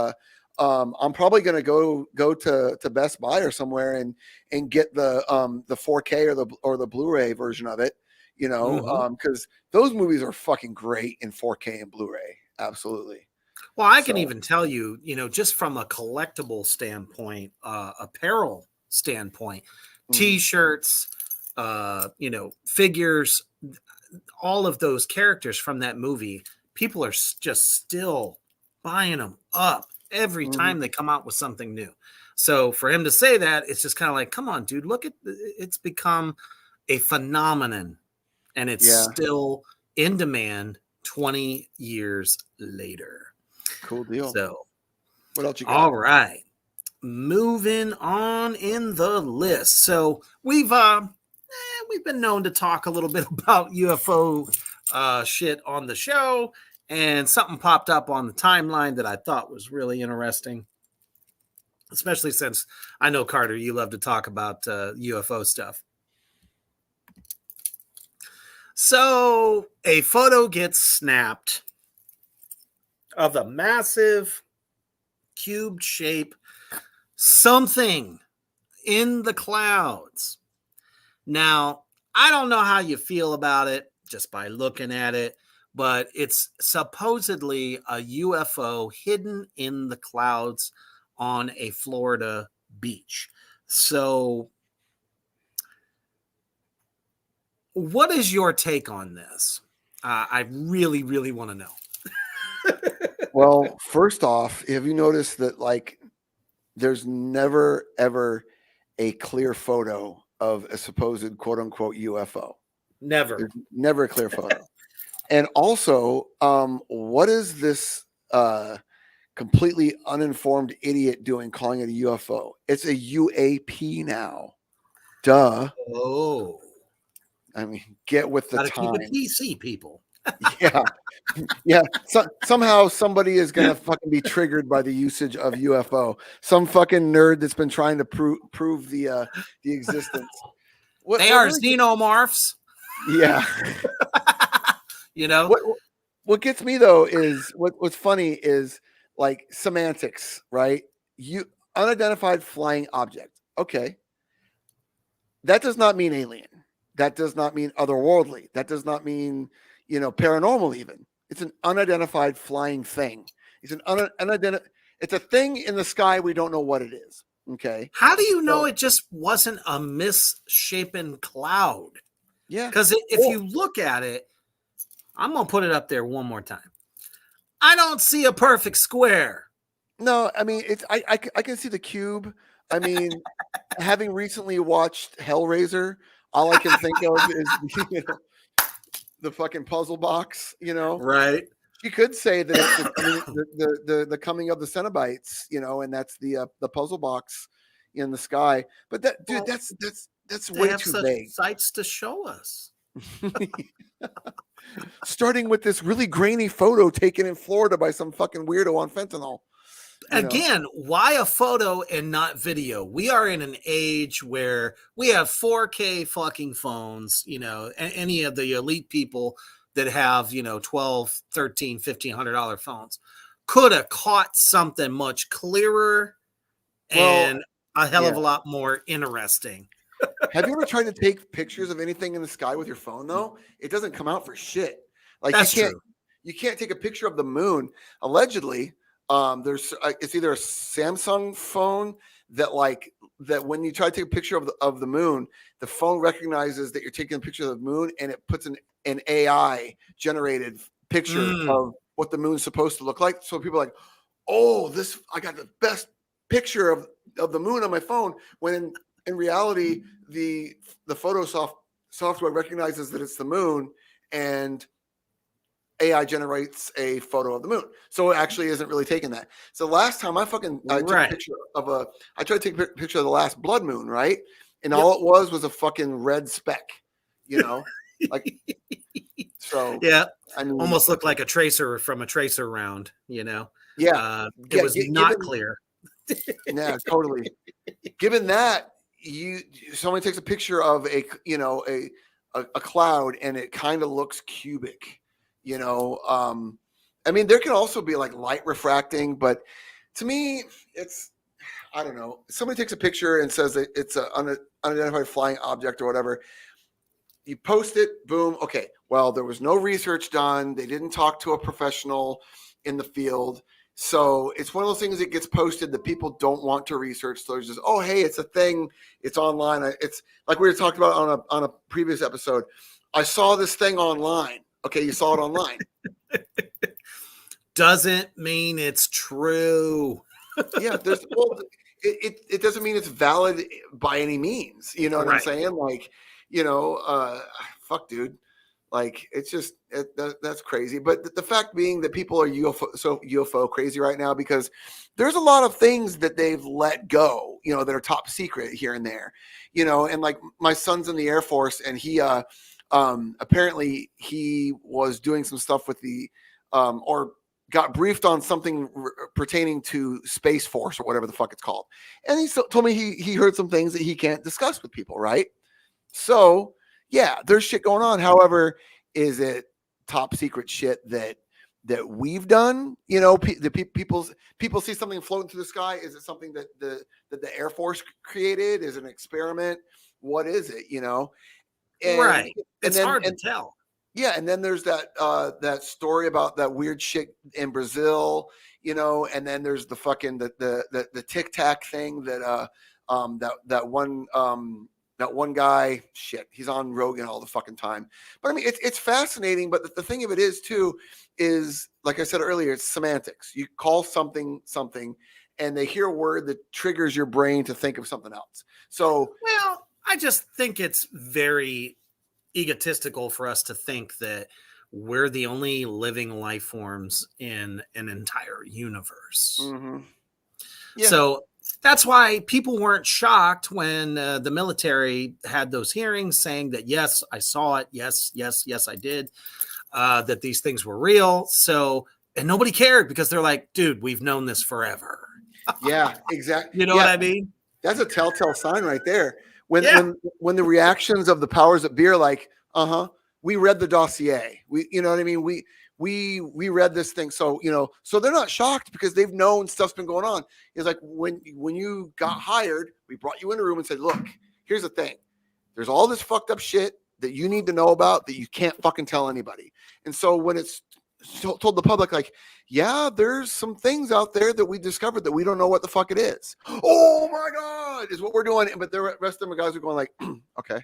I'm probably gonna go to Best Buy or somewhere and get the 4K or the Blu-ray version of it, you know, because those movies are fucking great in 4K and Blu-ray. Absolutely. Well, I can So, even tell you, just from a collectible standpoint, apparel standpoint, T-shirts, figures, all of those characters from that movie, people are just still buying them up every time they come out with something new. So for him to say that, it's just kind of like, come on, dude, look at it's become a phenomenon, and it's still in demand 20 years later. cool deal. So, what else you got? all right, moving on in the list. So we've been known to talk a little bit about UFO shit on the show, and something popped up on the timeline that I thought was really interesting, especially since I know, Carter, you love to talk about UFO stuff. So a photo gets snapped of a massive cube shape something in the clouds. Now, I don't know how you feel about it just by looking at it, but it's supposedly a UFO hidden in the clouds on a Florida beach. So, what is your take on this? I really, really want to know. Well, first off, have you noticed that like there's never ever a clear photo of a supposed quote unquote UFO? Never. There's never a clear photo. And also, what is this completely uninformed idiot doing calling it a UFO? It's a UAP now. Duh. Oh. I mean, get with the Gotta time. keep it PC, people. Yeah. Yeah. Somehow somebody is going to fucking be triggered by the usage of UFO. Some fucking nerd that's been trying to prove the existence. They are really xenomorphs. Yeah. What gets me though is what's funny is like semantics, right? You unidentified flying object. Okay. That does not mean alien. That does not mean otherworldly. That does not mean, paranormal even. It's an unidentified flying thing. It's an it's a thing in the sky. We don't know what it is. Okay. How do you know it just wasn't a misshapen cloud? Yeah. Because if you look at it, I'm going to put it up there one more time. I don't see a perfect square. No, I mean, I can see the cube. I mean, having recently watched Hellraiser, all I can think of is the fucking puzzle box, Right. You could say that it's the coming of the Cenobites, and that's the puzzle box in the sky. But that's way too vague. Sights to show us. Starting with this really grainy photo taken in Florida by some fucking weirdo on fentanyl. Again, why a photo and not video? We are in an age where we have 4K fucking phones, any of the elite people that have, $12, $13, $1,500 phones could have caught something much clearer and a hell of a lot more interesting. Have you ever tried to take pictures of anything in the sky with your phone though? It doesn't come out for shit. Like you can't take a picture of the moon. Allegedly, there's it's either a Samsung phone that when you try to take a picture of the moon, the phone recognizes that you're taking a picture of the moon and it puts an AI generated picture of what the moon's supposed to look like. So people are like, oh, I got the best picture of the moon on my phone, when in reality, the photo software recognizes that it's the moon, and AI generates a photo of the moon. So it actually isn't really taking that. So last time I took a picture of I tried to take a picture of the last blood moon, right? And all it was a fucking red speck, like, so Yeah. I mean, Almost looked like a tracer from a tracer round, yeah, it was not clear. Yeah, totally. Given that somebody takes a picture of a cloud and it kind of looks cubic, I mean, there can also be like light refracting, but to me, it's, I don't know. Somebody takes a picture and says that it's an unidentified flying object or whatever. You post it, boom. Okay. Well, there was no research done. They didn't talk to a professional in the field. So it's one of those things that gets posted that people don't want to research. So it's just, oh, hey, it's a thing. It's online. It's like we were talking about on a previous episode. I saw this thing online. Okay, you saw it online. Doesn't mean it's true. Yeah, it doesn't mean it's valid by any means. You know what I'm saying? Like, fuck, dude. Like, it's just that's crazy. But the fact being that people are UFO crazy right now, because there's a lot of things that they've let go, that are top secret here and there, and like my son's in the Air Force, and he apparently he was doing some stuff with the or got briefed on something pertaining to Space Force or whatever the fuck it's called. And he told me he heard some things that he can't discuss with people, right? So yeah, there's shit going on. However, is it top secret shit that we've done? People see something floating through the sky. Is it something that the Air Force created? Is it an experiment? What is it? Right. It's hard to tell. Yeah, and then there's that story about that weird shit in Brazil, and then there's the fucking the Tic Tac thing that one guy, shit, he's on Rogan all the fucking time. But I mean, it's fascinating. But the thing of it is too, is like I said earlier, it's semantics. You call something, and they hear a word that triggers your brain to think of something else. So, well, I just think it's very egotistical for us to think that we're the only living life forms in an entire universe. Mm-hmm. Yeah. So that's why people weren't shocked when the military had those hearings saying that, yes, I saw it. Yes, I did. That these things were real. So, and nobody cared because they're like, dude, we've known this forever. Yeah, exactly. You know what I mean? That's a telltale sign right there. When the reactions of the powers that be are like, we read the dossier. You know what I mean? We read this thing. So, so they're not shocked because they've known stuff's been going on. It's like when you got hired, we brought you in a room and said, look, here's the thing. There's all this fucked up shit that you need to know about that you can't fucking tell anybody. And so when it's told the public, like, yeah, there's some things out there that we discovered that we don't know what the fuck it is. Oh my God, is what we're doing. But the rest of them guys are going like, okay.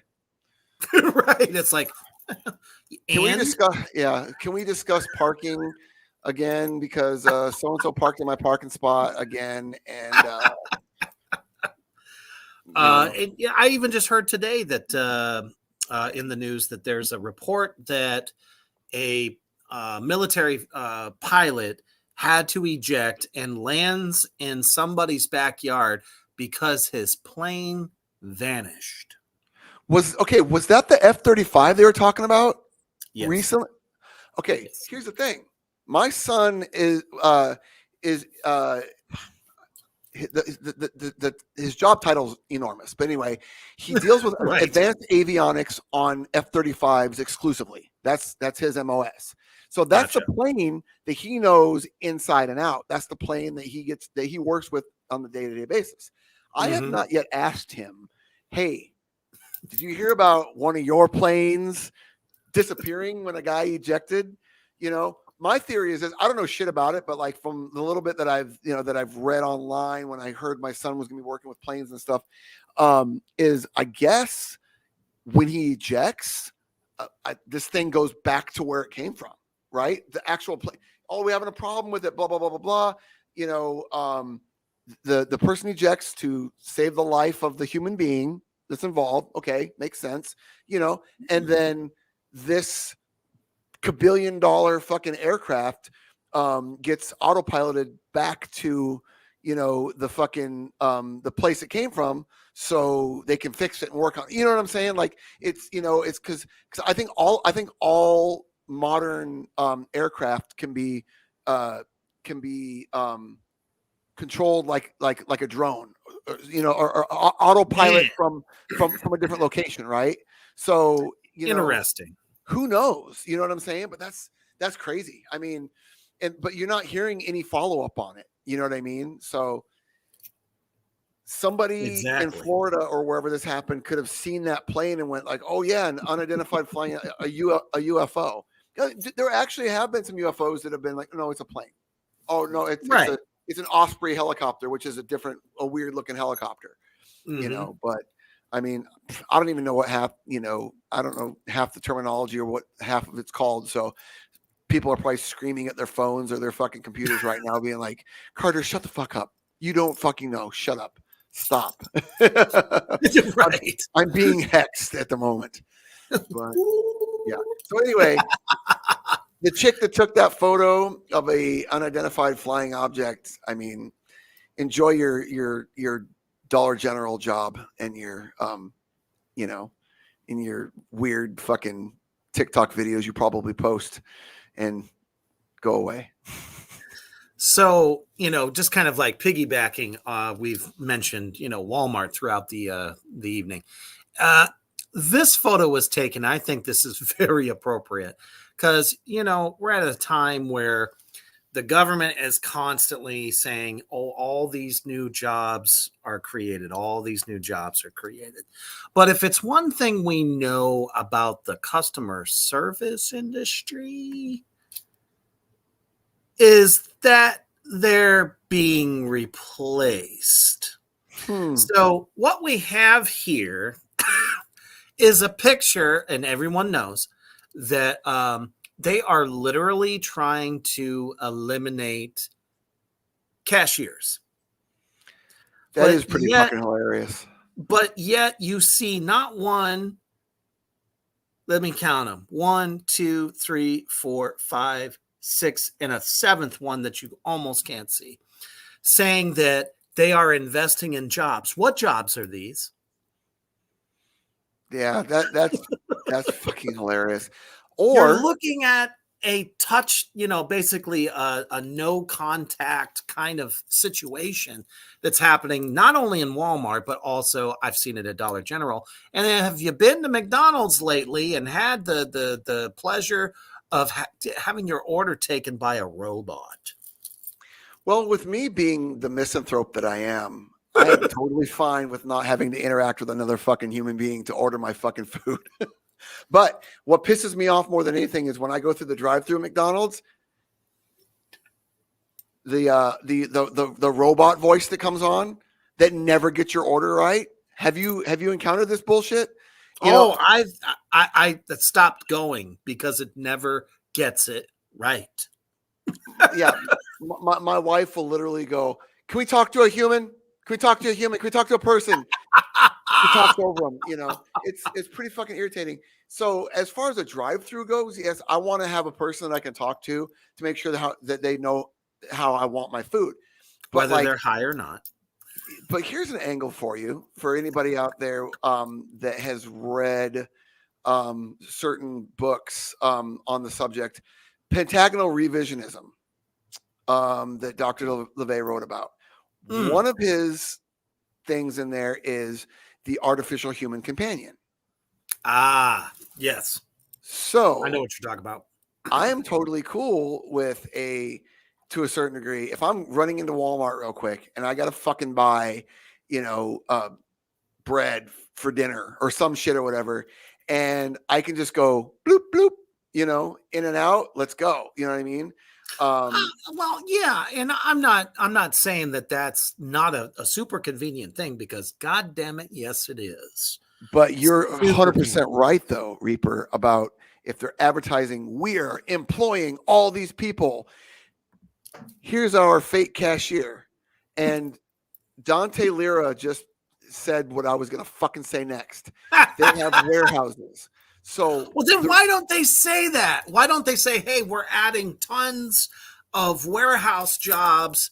Right. It's like, can we discuss parking again? Because so-and-so parked in my parking spot again. And I even just heard today that in the news that there's a report that a military pilot had to eject and lands in somebody's backyard because his plane vanished. Was that the F-35 they were talking about recently? Okay, yes. Here's the thing. My son is his job title's enormous, but anyway, he deals with advanced avionics on F-35s exclusively. That's his MOS. So that's the plane that he knows inside and out. That's the plane that he works with on the day-to-day basis. I have not yet asked him, hey, did you hear about one of your planes disappearing when a guy ejected? My theory is I don't know shit about it, but like from the little bit that I've read online when I heard my son was going to be working with planes and stuff, is I guess when he ejects, this thing goes back to where it came from, right? The actual plane. Oh, we're having a problem with it. Blah blah blah blah blah. the person ejects to save the life of the human being that's involved. Okay, makes sense, and then this $1 billion fucking aircraft gets autopiloted back to the fucking the place it came from, so they can fix it and work on it. You know what I'm saying? Like it's it's because I think all modern aircraft can be controlled like a drone, or autopilot from a different location, right? So Interesting. who knows? You know what I'm saying? But that's crazy. I mean, but you're not hearing any follow up on it. You know what I mean? So somebody in Florida or wherever this happened could have seen that plane and went like, "Oh yeah, an unidentified flying a UFO." There actually have been some UFOs that have been like, "No, it's a plane." Oh no, it's an Osprey helicopter, which is a weird looking helicopter. Mm-hmm. But I mean, I don't even know what I don't know half the terminology or what half of it's called. So people are probably screaming at their phones or their fucking computers right now, being like, "Carter, shut the fuck up. You don't fucking know. Shut up. Stop." Right. I'm being hexed at the moment. But yeah. So anyway, the chick that took that photo of a unidentified flying object, I mean, enjoy your Dollar General job and your in your weird fucking TikTok videos you probably post, and go away. So, just kind of like piggybacking, we've mentioned, Walmart throughout the evening. This photo was taken. I think this is very appropriate because, we're at a time where the government is constantly saying, "Oh, all these new jobs are created. All these new jobs are created." But if it's one thing we know about the customer service industry, is that they're being replaced. So what we have here is a picture, and everyone knows that they are literally trying to eliminate cashiers. That is pretty fucking hilarious. But yet you see not one, let me count them, 1, 2, 3, 4, 5, 6, and a 7th one that you almost can't see, saying that they are investing in jobs. What jobs are these? Yeah, that's fucking hilarious. Or you're looking at a touch, basically a no contact kind of situation that's happening not only in Walmart, but also I've seen it at Dollar General. And have you been to McDonald's lately and had the pleasure of having your order taken by a robot? Well, with me being the misanthrope that I am totally fine with not having to interact with another fucking human being to order my fucking food. But what pisses me off more than anything is when I go through the drive-through at McDonald's, the robot voice that comes on that never gets your order right. Have you encountered this bullshit? I stopped going because it never gets it right. Yeah, my wife will literally go, "Can we talk to a human? Can we talk to a human? Can we talk to a person?" She talks over them. It's pretty fucking irritating. So as far as a drive-through goes, yes, I want to have a person that I can talk to make sure that they know how I want my food, but whether they're high or not. But here's an angle for you, for anybody out there that has read certain books on the subject. Pentagonal revisionism that Dr. LeVay wrote about. One of his things in there is the artificial human companion. Ah, yes. So I know what you're talking about. I am totally cool with to a certain degree. If I'm running into Walmart real quick and I got to fucking buy, bread for dinner or some shit or whatever, and I can just go bloop, bloop, in and out, let's go. You know what I mean? Well, yeah. And I'm not saying that that's not a super convenient thing, because God damn it, yes, it is. But you're 100% right, though, Reaper, about if they're advertising, we're employing all these people. Here's our fake cashier. And Dante Lira just said what I was going to fucking say next. They have warehouses. So well, then why don't they say that? Why don't they say, hey, we're adding tons of warehouse jobs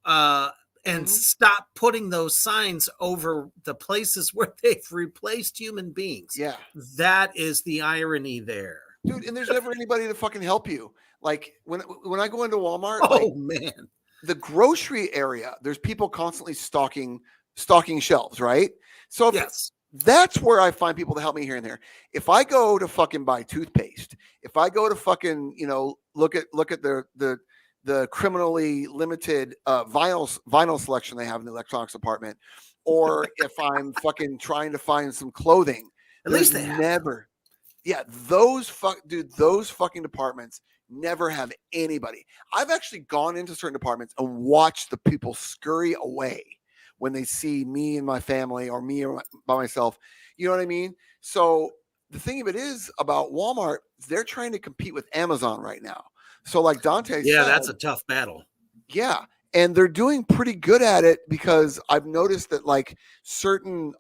and stop putting those signs over the places where they've replaced human beings? Yeah. That is the irony there. Dude, and there's never anybody to fucking help you. Like when I go into Walmart, oh man, the grocery area, there's people constantly stocking shelves, right? So yes, that's where I find people to help me here and there. If I go to fucking buy toothpaste, if I go to fucking, look at the criminally limited vinyl selection they have in the electronics department, or if I'm fucking trying to find some clothing, at least they never. Yeah, those fucking departments never have anybody. I've actually gone into certain departments and watched the people scurry away when they see me and my family or me by myself. You know what I mean? So the thing of it is about Walmart, they're trying to compete with Amazon right now. So like Dante said, that's a tough battle. Yeah. And they're doing pretty good at it because I've noticed that like certain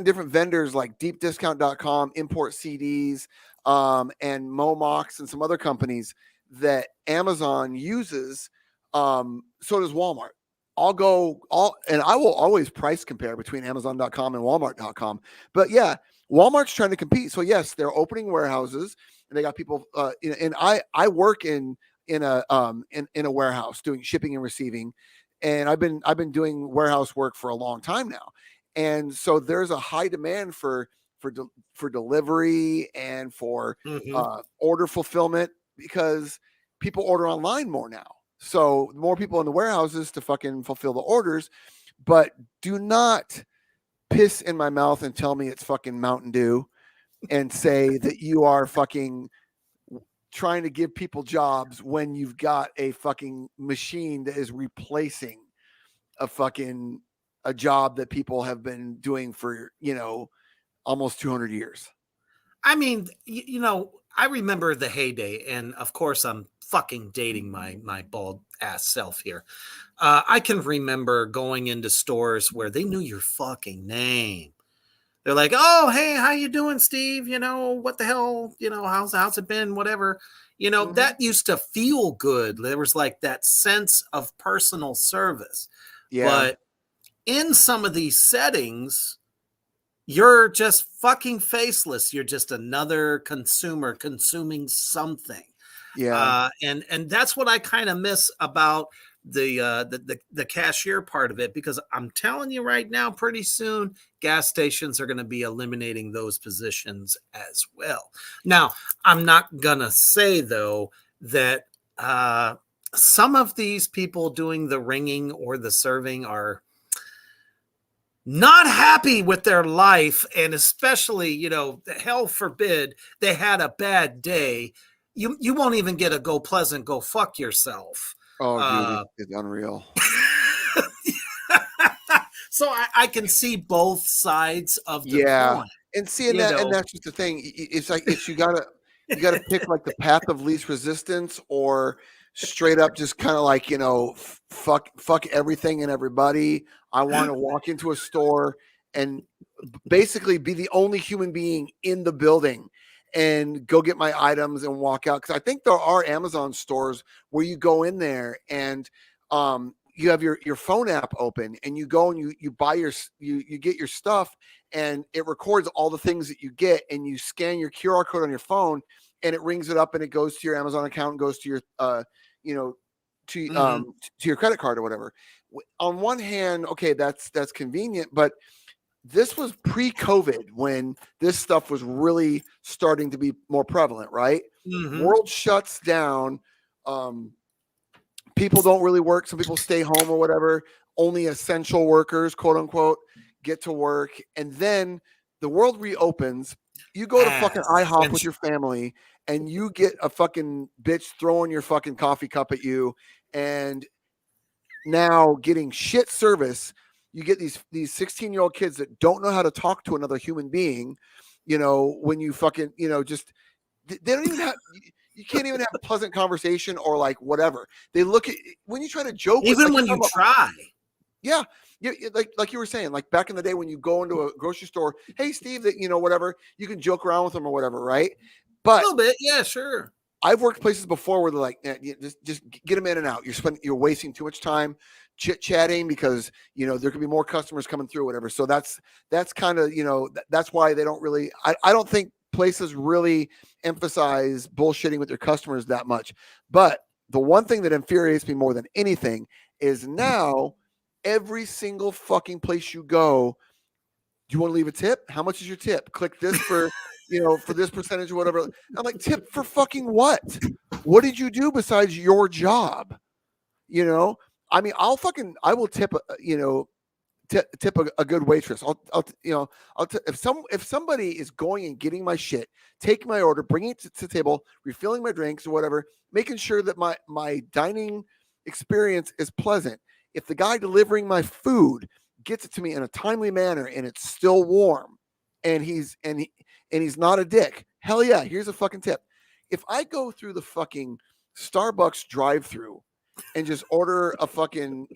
different vendors like deepdiscount.com, import CDs, and Momox and some other companies that Amazon uses. So does Walmart. I will always price compare between Amazon.com and Walmart.com. But yeah, Walmart's trying to compete. So yes, they're opening warehouses and they got people, and I work in a warehouse doing shipping and receiving. And I've been doing warehouse work for a long time now. And so there's a high demand for delivery and for order fulfillment because people order online more now. So more people in the warehouses to fucking fulfill the orders. But do not piss in my mouth and tell me it's fucking Mountain Dew and say that you are fucking trying to give people jobs when you've got a fucking machine that is replacing a job that people have been doing for, almost 200 years. I mean, I remember the heyday, and of course I'm fucking dating my bald ass self here. I can remember going into stores where they knew your fucking name. They're like, oh, hey, how you doing, Steve? What the hell? How's it been? Whatever. That used to feel good. There was like that sense of personal service. Yeah. But in some of these settings, you're just fucking faceless. You're just another consumer consuming something. Yeah. And that's what I kind of miss about the cashier part of it, because I'm telling you right now, pretty soon gas stations are going to be eliminating those positions as well. Now, I'm not going to say though that some of these people doing the ringing or the serving are not happy with their life, and especially, hell forbid they had a bad day. You won't even get a go pleasant, go fuck yourself. Oh, dude, it's unreal. So I can see both sides of the coin. And seeing that, and that's just the thing. It's like you gotta pick like the path of least resistance, or straight up just kind of like, fuck everything and everybody. I want to walk into a store and basically be the only human being in the building and go get my items and walk out. Because I think there are Amazon stores where you go in there and you have your phone app open and you go and you buy you get your stuff, and it records all the things that you get, and you scan your QR code on your phone and it rings it up and it goes to your Amazon account and goes to your to your credit card or whatever. On one hand, okay, that's convenient, but this was pre-COVID when this stuff was really starting to be more prevalent, right? World shuts down. People don't really work. Some people stay home or whatever. Only essential workers, quote unquote, get to work. And then the world reopens. You go to fucking IHOP with your family and you get a fucking bitch throwing your fucking coffee cup at you, and now getting shit service. You get these 16-year-old kids that don't know how to talk to another human being, when you fucking, just, they don't even have, you can't even have a pleasant conversation or like whatever. They look at, when you try to joke. Even when you try. Yeah, like you were saying, like back in the day when you go into a grocery store, hey Steve, that whatever, you can joke around with them or whatever, right? A But little bit, yeah, sure. I've worked places before where they're like, just get them in and out. You're wasting too much time chit chatting because there could be more customers coming through, whatever. So that's kind of that's why they don't really. I don't think places really emphasize bullshitting with their customers that much. But the one thing that infuriates me more than anything is now every single fucking place you go, do you want to leave a tip? How much is your tip? Click this for for this percentage or whatever. I'm like, tip for fucking what? What did you do besides your job? I mean, I will tip tip a good waitress. If somebody is going and getting my shit, taking my order, bringing it to the table, refilling my drinks or whatever, making sure that my dining experience is pleasant. If the guy delivering my food gets it to me in a timely manner and it's still warm, and he's not a dick, hell yeah, here's a fucking tip. If I go through the fucking Starbucks drive-through and just order a fucking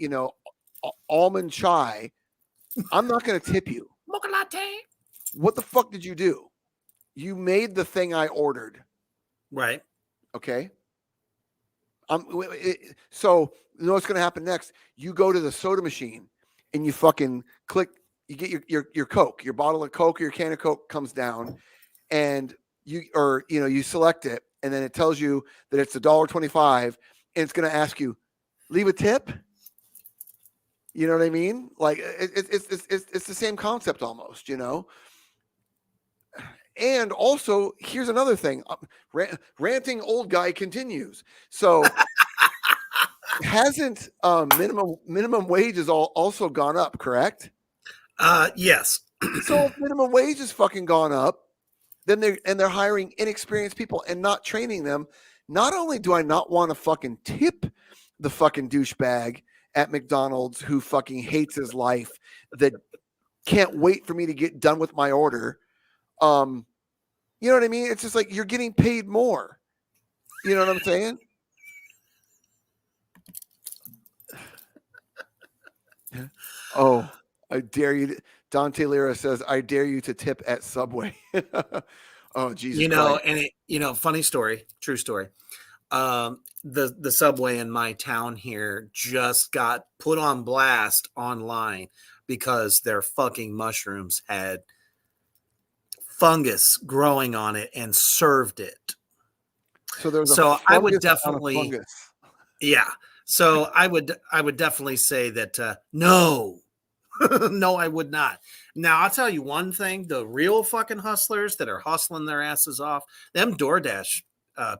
almond chai, I'm not going to tip you. Mocha latte. What the fuck did you do? You made the thing I ordered. Right. Okay. So you know what's going to happen next? You go to the soda machine and you fucking click. You get your Coke, your bottle of Coke or your can of Coke comes down, and you select it, and then it tells you that it's $1.25, and it's going to ask you, leave a tip. You know what I mean? Like it's the same concept almost, And also, here's another thing. Ranting old guy continues. So hasn't minimum wage has also gone up, correct? Yes. So if minimum wage has fucking gone up, then they're hiring inexperienced people and not training them. Not only do I not want to fucking tip the fucking douchebag at McDonald's who fucking hates his life, that can't wait for me to get done with my order. You know what I mean? It's just like you're getting paid more. You know what I'm saying? Oh, I dare you. Dante Lira says, I dare you to tip at Subway. Oh, Jesus Christ. And funny story, true story. The Subway in my town here just got put on blast online because their fucking mushrooms had fungus growing on it and served it. So there was I would definitely, fungus. yeah. So I would definitely say that no, no, I would not. Now I'll tell you one thing: the real fucking hustlers that are hustling their asses off, them DoorDash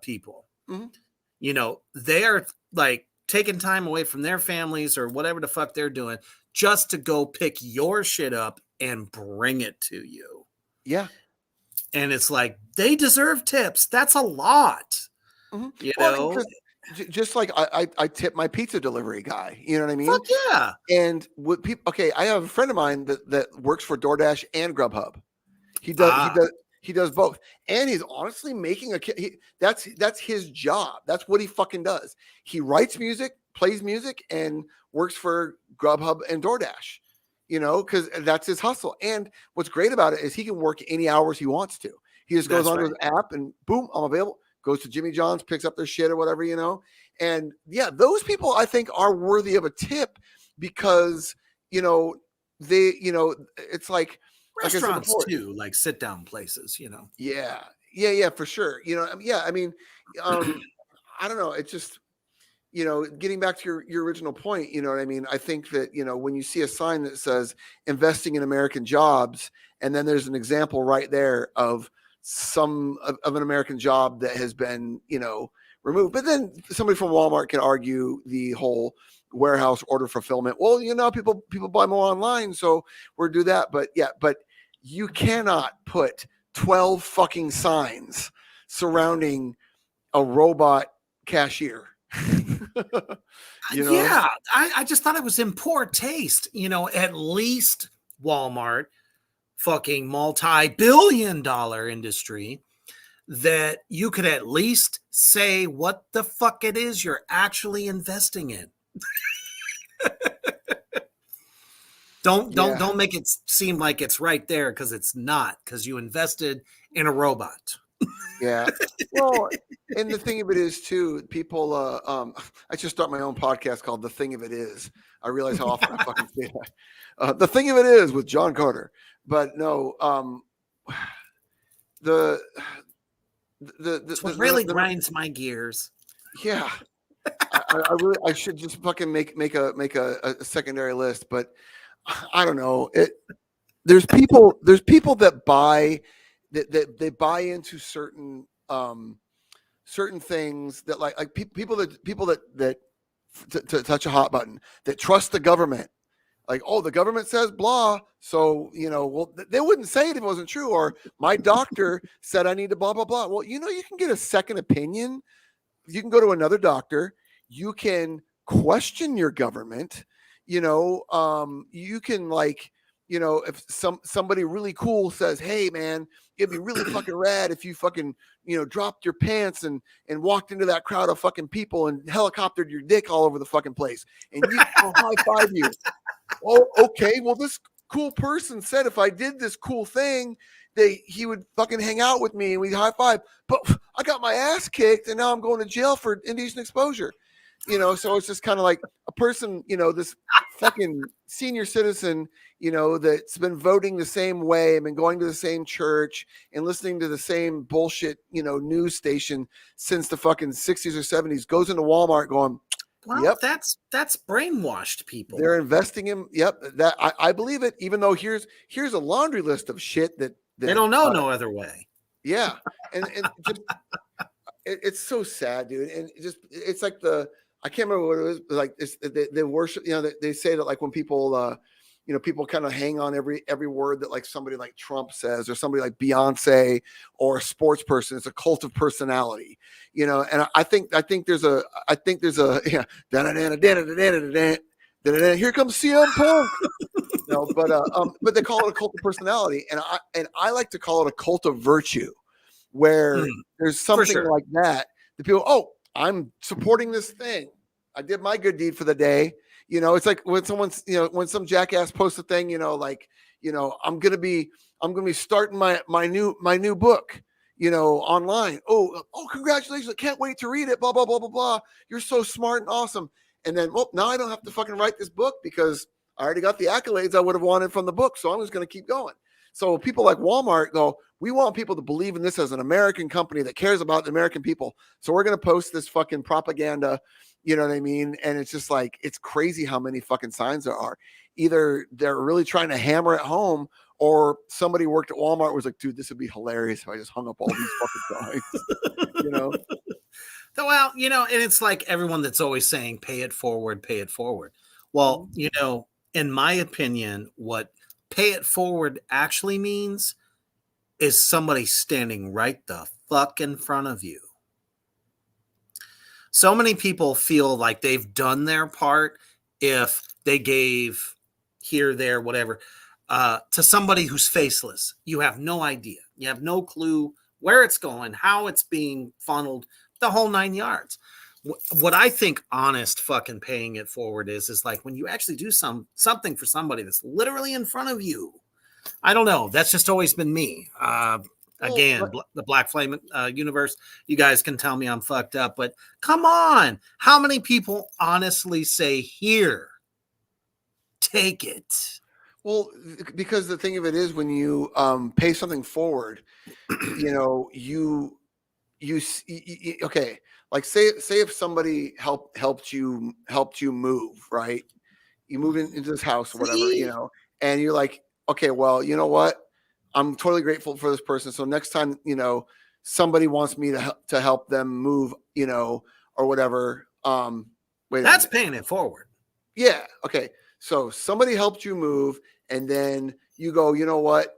people, Mm-hmm. They are like taking time away from their families or whatever the fuck they're doing just to go pick your shit up and bring it to you. Yeah. And it's like, they deserve tips. That's a lot. Mm-hmm. Well, just like I tip my pizza delivery guy. You know what I mean? Fuck yeah. And with people, okay, I have a friend of mine that works for DoorDash and Grubhub. He does both, and he's honestly making that's his job. That's what he fucking does. He writes music, plays music, and works for Grubhub and DoorDash. Because that's his hustle. And what's great about it is he can work any hours he wants to. He just goes onto his app and boom, I'm available. Goes to Jimmy John's, picks up their shit or whatever, And yeah, those people I think are worthy of a tip because they it's like restaurants too, like sit down places. Yeah, for sure. I mean, I don't know. It's just getting back to your original point, you know what I mean? I think that, when you see a sign that says investing in American jobs, and then there's an example right there of some of an American job that has been, removed. But then somebody from Walmart can argue the whole warehouse order fulfillment. Well, people buy more online, so we're do that. But you cannot put 12 fucking signs surrounding a robot cashier. Yeah, I just thought it was in poor taste. At least Walmart, fucking multi-billion-dollar industry, that you could at least say what the fuck it is you're actually investing in. Don't make it seem like it's right there, because it's not, because you invested in a robot. Yeah. Well, and the thing of it is too, people I just start my own podcast called The Thing of It Is. I realize how often I fucking say that. The Thing of It Is with John Carter. But no, It's what really grinds my gears. Yeah. I should just fucking make a secondary list, but I don't know. There's people that buy that they buy into certain things that like people that to touch a hot button, that trust the government. Like, oh, the government says blah, so well, they wouldn't say it if it wasn't true. Or my doctor said I need to blah blah blah. Well, you can get a second opinion. You can go to another doctor. You can question your government. You can if somebody really cool says, hey man, it'd be really fucking rad if you fucking dropped your pants and walked into that crowd of fucking people and helicoptered your dick all over the fucking place, and I'll high five you. Oh, okay. Well, this cool person said if I did this cool thing, he would fucking hang out with me and we'd high five. But I got my ass kicked and now I'm going to jail for indecent exposure. So it's just kind of like a person, this fucking senior citizen, that's been voting the same way and been going to the same church and listening to the same bullshit, news station since the fucking 60s or 70s, goes into Walmart going, well, yep, that's brainwashed people. They're investing in. Yep, that I believe it. Even though here's a laundry list of shit that they don't know no other way. Yeah, and just it's so sad, dude. And it's like I can't remember what it was. Like they worship. They say that like when people people kind of hang on every word that like somebody like Trump says or somebody like Beyonce or a sports person. It's a cult of personality, and I think there's a yeah. Here comes CM Punk. But they call it a cult of personality, and I like to call it a cult of virtue, where there's something like that. The people, oh, I'm supporting this thing. I did my good deed for the day. It's like when someone's, when some jackass posts a thing, I'm gonna be starting my new book, online. Oh, congratulations! I can't wait to read it. Blah blah blah blah blah. You're so smart and awesome. And then, well, now I don't have to fucking write this book because I already got the accolades I would have wanted from the book. So I'm just gonna keep going. So people like Walmart go, we want people to believe in this as an American company that cares about the American people. So we're gonna post this fucking propaganda. You know what I mean? And it's just like, it's crazy how many fucking signs there are. Either they're really trying to hammer it home, or somebody worked at Walmart was like, dude, this would be hilarious if I just hung up all these fucking signs. Well, and it's like everyone that's always saying, pay it forward, pay it forward. Well, in my opinion, what pay it forward actually means is somebody standing right the fuck in front of you. So many people feel like they've done their part if they gave here, there, whatever, to somebody who's faceless. You have no idea. You have no clue where it's going, how it's being funneled, the whole 9 yards. What I think honest fucking paying it forward is like when you actually do something for somebody that's literally in front of you. I don't know. That's just always been me. Again, the Black Flame universe, you guys can tell me I'm fucked up, but come on. How many people honestly say, here, take it? Well, because the thing of it is when you pay something forward, you okay, like say if somebody helped you move, right? You move into this house or whatever, and you're like, okay, well, you know what? I'm totally grateful for this person. So next time, somebody wants me to help them move, or whatever. That's paying it forward. Yeah. Okay. So somebody helped you move, and then you go, you know what?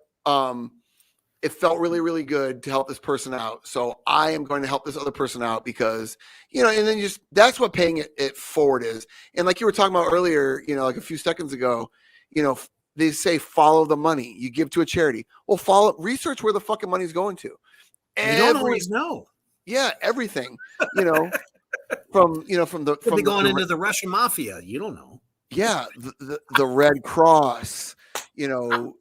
It felt really, really good to help this person out. So I am going to help this other person out because, and then that's what paying it forward is. And like you were talking about earlier, like a few seconds ago, they say follow the money. You give to a charity. Well, research where the fucking money's going to. You don't always know. Yeah, everything. From the going into the Russian mafia. You don't know. yeah, the Red Cross, BLM,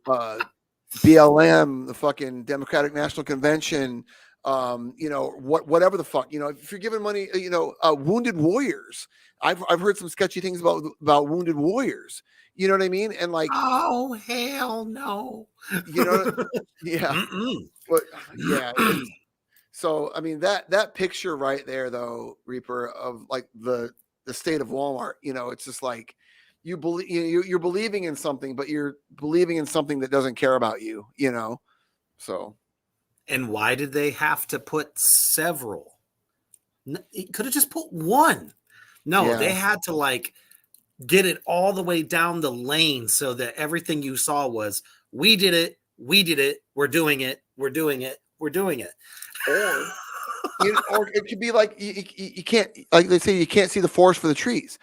the fucking Democratic National Convention, whatever the fuck, if you're giving money, Wounded Warriors. I've heard some sketchy things about Wounded Warriors. You know what I mean? And like, oh hell no. Yeah, but yeah. So I mean that picture right there, though, Reaper, of like the state of Walmart. It's just like you believe you're believing in something, but you're believing in something that doesn't care about you. So. And why did they have to put several? It could have just put one. No, Yeah. they had to like get it all the way down the lane so that everything you saw was, we did it, we're doing it, we're doing it, we're doing it. Or it could be like you can't, like they say, you can't see the forest for the trees.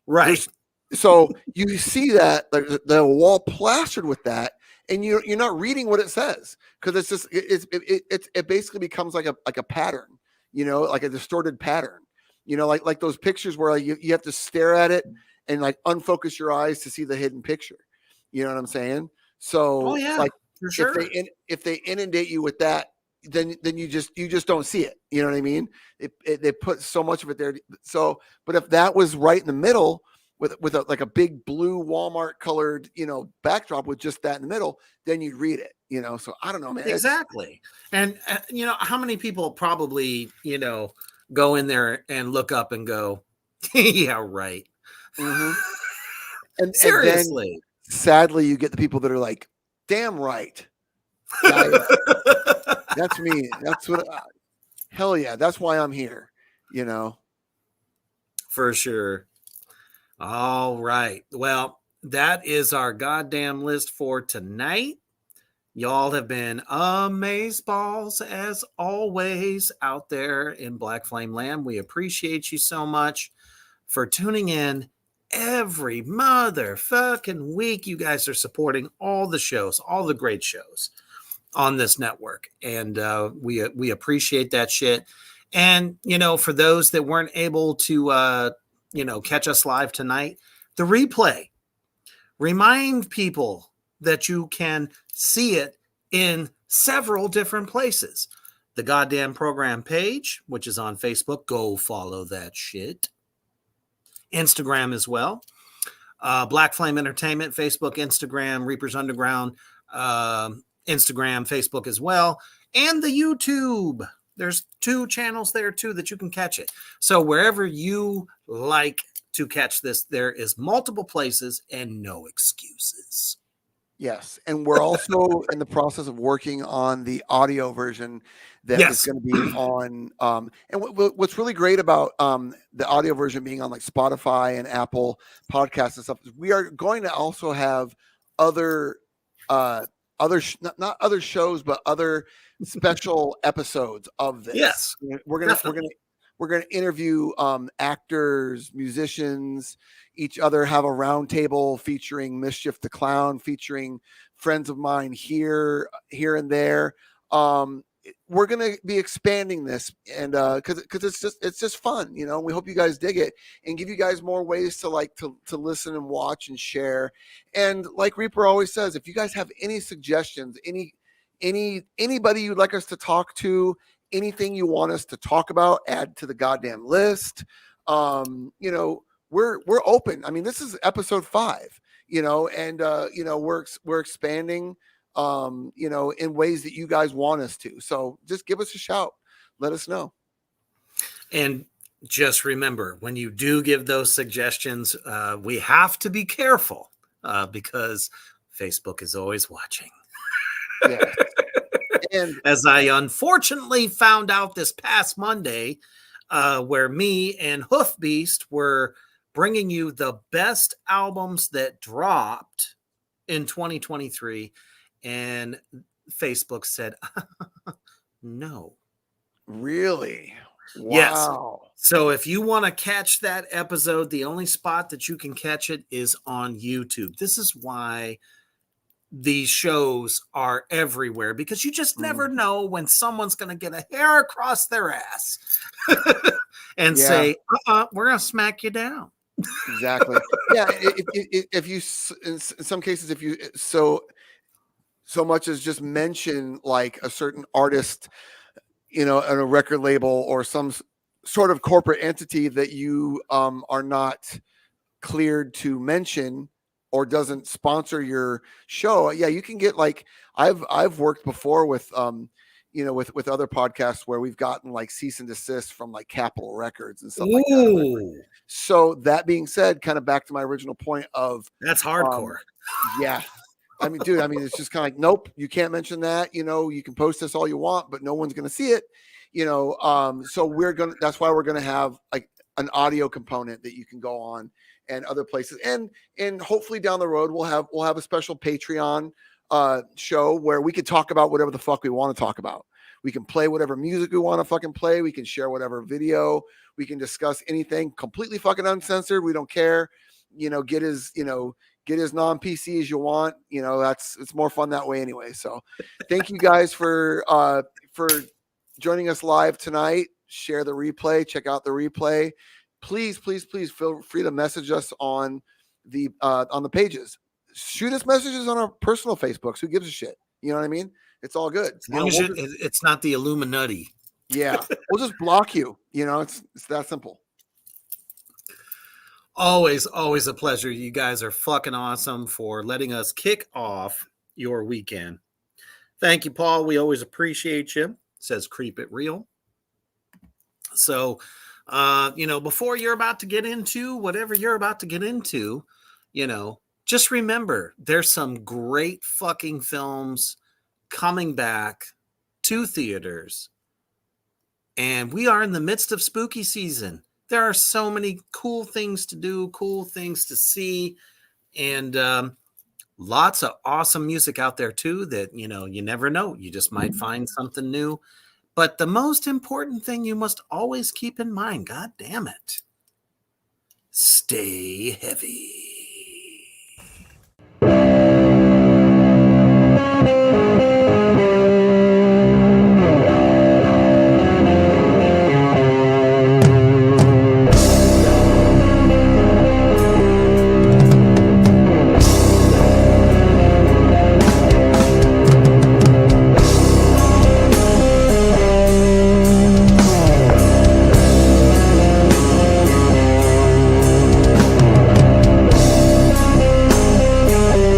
Right. So you see that the wall plastered with that, and you're not reading what it says, because it's just it basically becomes like a pattern, like a distorted pattern, like those pictures where you have to stare at it and like unfocus your eyes to see the hidden picture. You know what I'm saying? So like, for sure. if they inundate you with that, then you just don't see it. You know what I mean? They put so much of it there. So, but if that was right in the middle with like a big blue Walmart colored, backdrop with just that in the middle, then you'd read it, So I don't know, man. Exactly. And how many people probably, go in there and look up and go, yeah, right. Mm-hmm. And Seriously. And then, sadly, you get the people that are like, damn right. That's me. That's what. Hell yeah. That's why I'm here. For sure. All right. Well, that is our goddamn list for tonight. Y'all have been amazeballs as always out there in Black Flame Land. We appreciate you so much for tuning in every motherfucking week. You guys are supporting all the shows, all the great shows on this network, and we appreciate that shit. And for those that weren't able to catch us live tonight, the replay, remind people that you can see it in several different places. The GodDamn program page, which is on Facebook, go follow that shit. Instagram as well. Black Flame Entertainment, Facebook, Instagram, Reapers Underground, Instagram, Facebook as well, and the YouTube. There's 2 channels there too that you can catch it. So wherever you like to catch this, there is multiple places and no excuses. Yes, and we're also in the process of working on the audio version that is going to be on. And what's really great about the audio version being on like Spotify and Apple Podcasts and stuff is we are going to also have other not other shows, but other special episodes of this. Yes, we're gonna interview actors, musicians, each other, have a roundtable featuring Mischief the Clown, featuring friends of mine here and there. We're gonna be expanding this, and because it's just fun, we hope you guys dig it and give you guys more ways to listen and watch and share. And like Reaper always says, if you guys have any suggestions, anybody you'd like us to talk to, anything you want us to talk about, add to the goddamn list. We're open. I mean, this is episode 5, and we're expanding, in ways that you guys want us to. So just give us a shout. Let us know. And just remember, when you do give those suggestions, we have to be careful because Facebook is always watching. Yeah. And as I unfortunately found out this past Monday, where me and Hoof Beast were bringing you the best albums that dropped in 2023, and Facebook said, no. Really? Wow. Yes. So if you want to catch that episode, the only spot that you can catch it is on YouTube. This is why these shows are everywhere, because you just never know when someone's going to get a hair across their ass and say, we're going to smack you down. Exactly. Yeah. If you, in some cases, if you so much as just mention like a certain artist, on a record label or some sort of corporate entity that you are not cleared to mention or doesn't sponsor your show, yeah, you can get like I've worked before with with other podcasts where we've gotten like cease and desist from like Capitol Records and stuff like that. Ooh, So that being said, kind of back to my original point of that's um hardcore. yeah, I mean, dude, it's just kind of like, nope, you can't mention that. You can post this all you want, but no one's going to see it. So that's why we're going to have like an audio component that you can go on and other places. And hopefully down the road, we'll have a special Patreon show where we could talk about whatever the fuck we want to talk about. We can play whatever music we want to fucking play. We can share whatever video. We can discuss anything completely fucking uncensored. We don't care. Get as non-PC as you want. It's more fun that way anyway. So thank you guys for joining us live tonight. Share the replay, check out the replay. Please feel free to message us on the pages. Shoot us messages on our personal Facebooks. Who gives a shit? You know what I mean? It's all good. As long as it's not the Illuminutty. Yeah. We'll just block you. It's that simple. Always a pleasure. You guys are fucking awesome for letting us kick off your weekend. Thank you, Paul. We always appreciate you. Says Creep It Real. So, before you're about to get into whatever you're about to get into, just remember there's some great fucking films coming back to theaters. And we are in the midst of spooky season. There are so many cool things to do, cool things to see, and lots of awesome music out there too that, you never know. You just might find something new. But the most important thing you must always keep in mind, God damn it, stay heavy.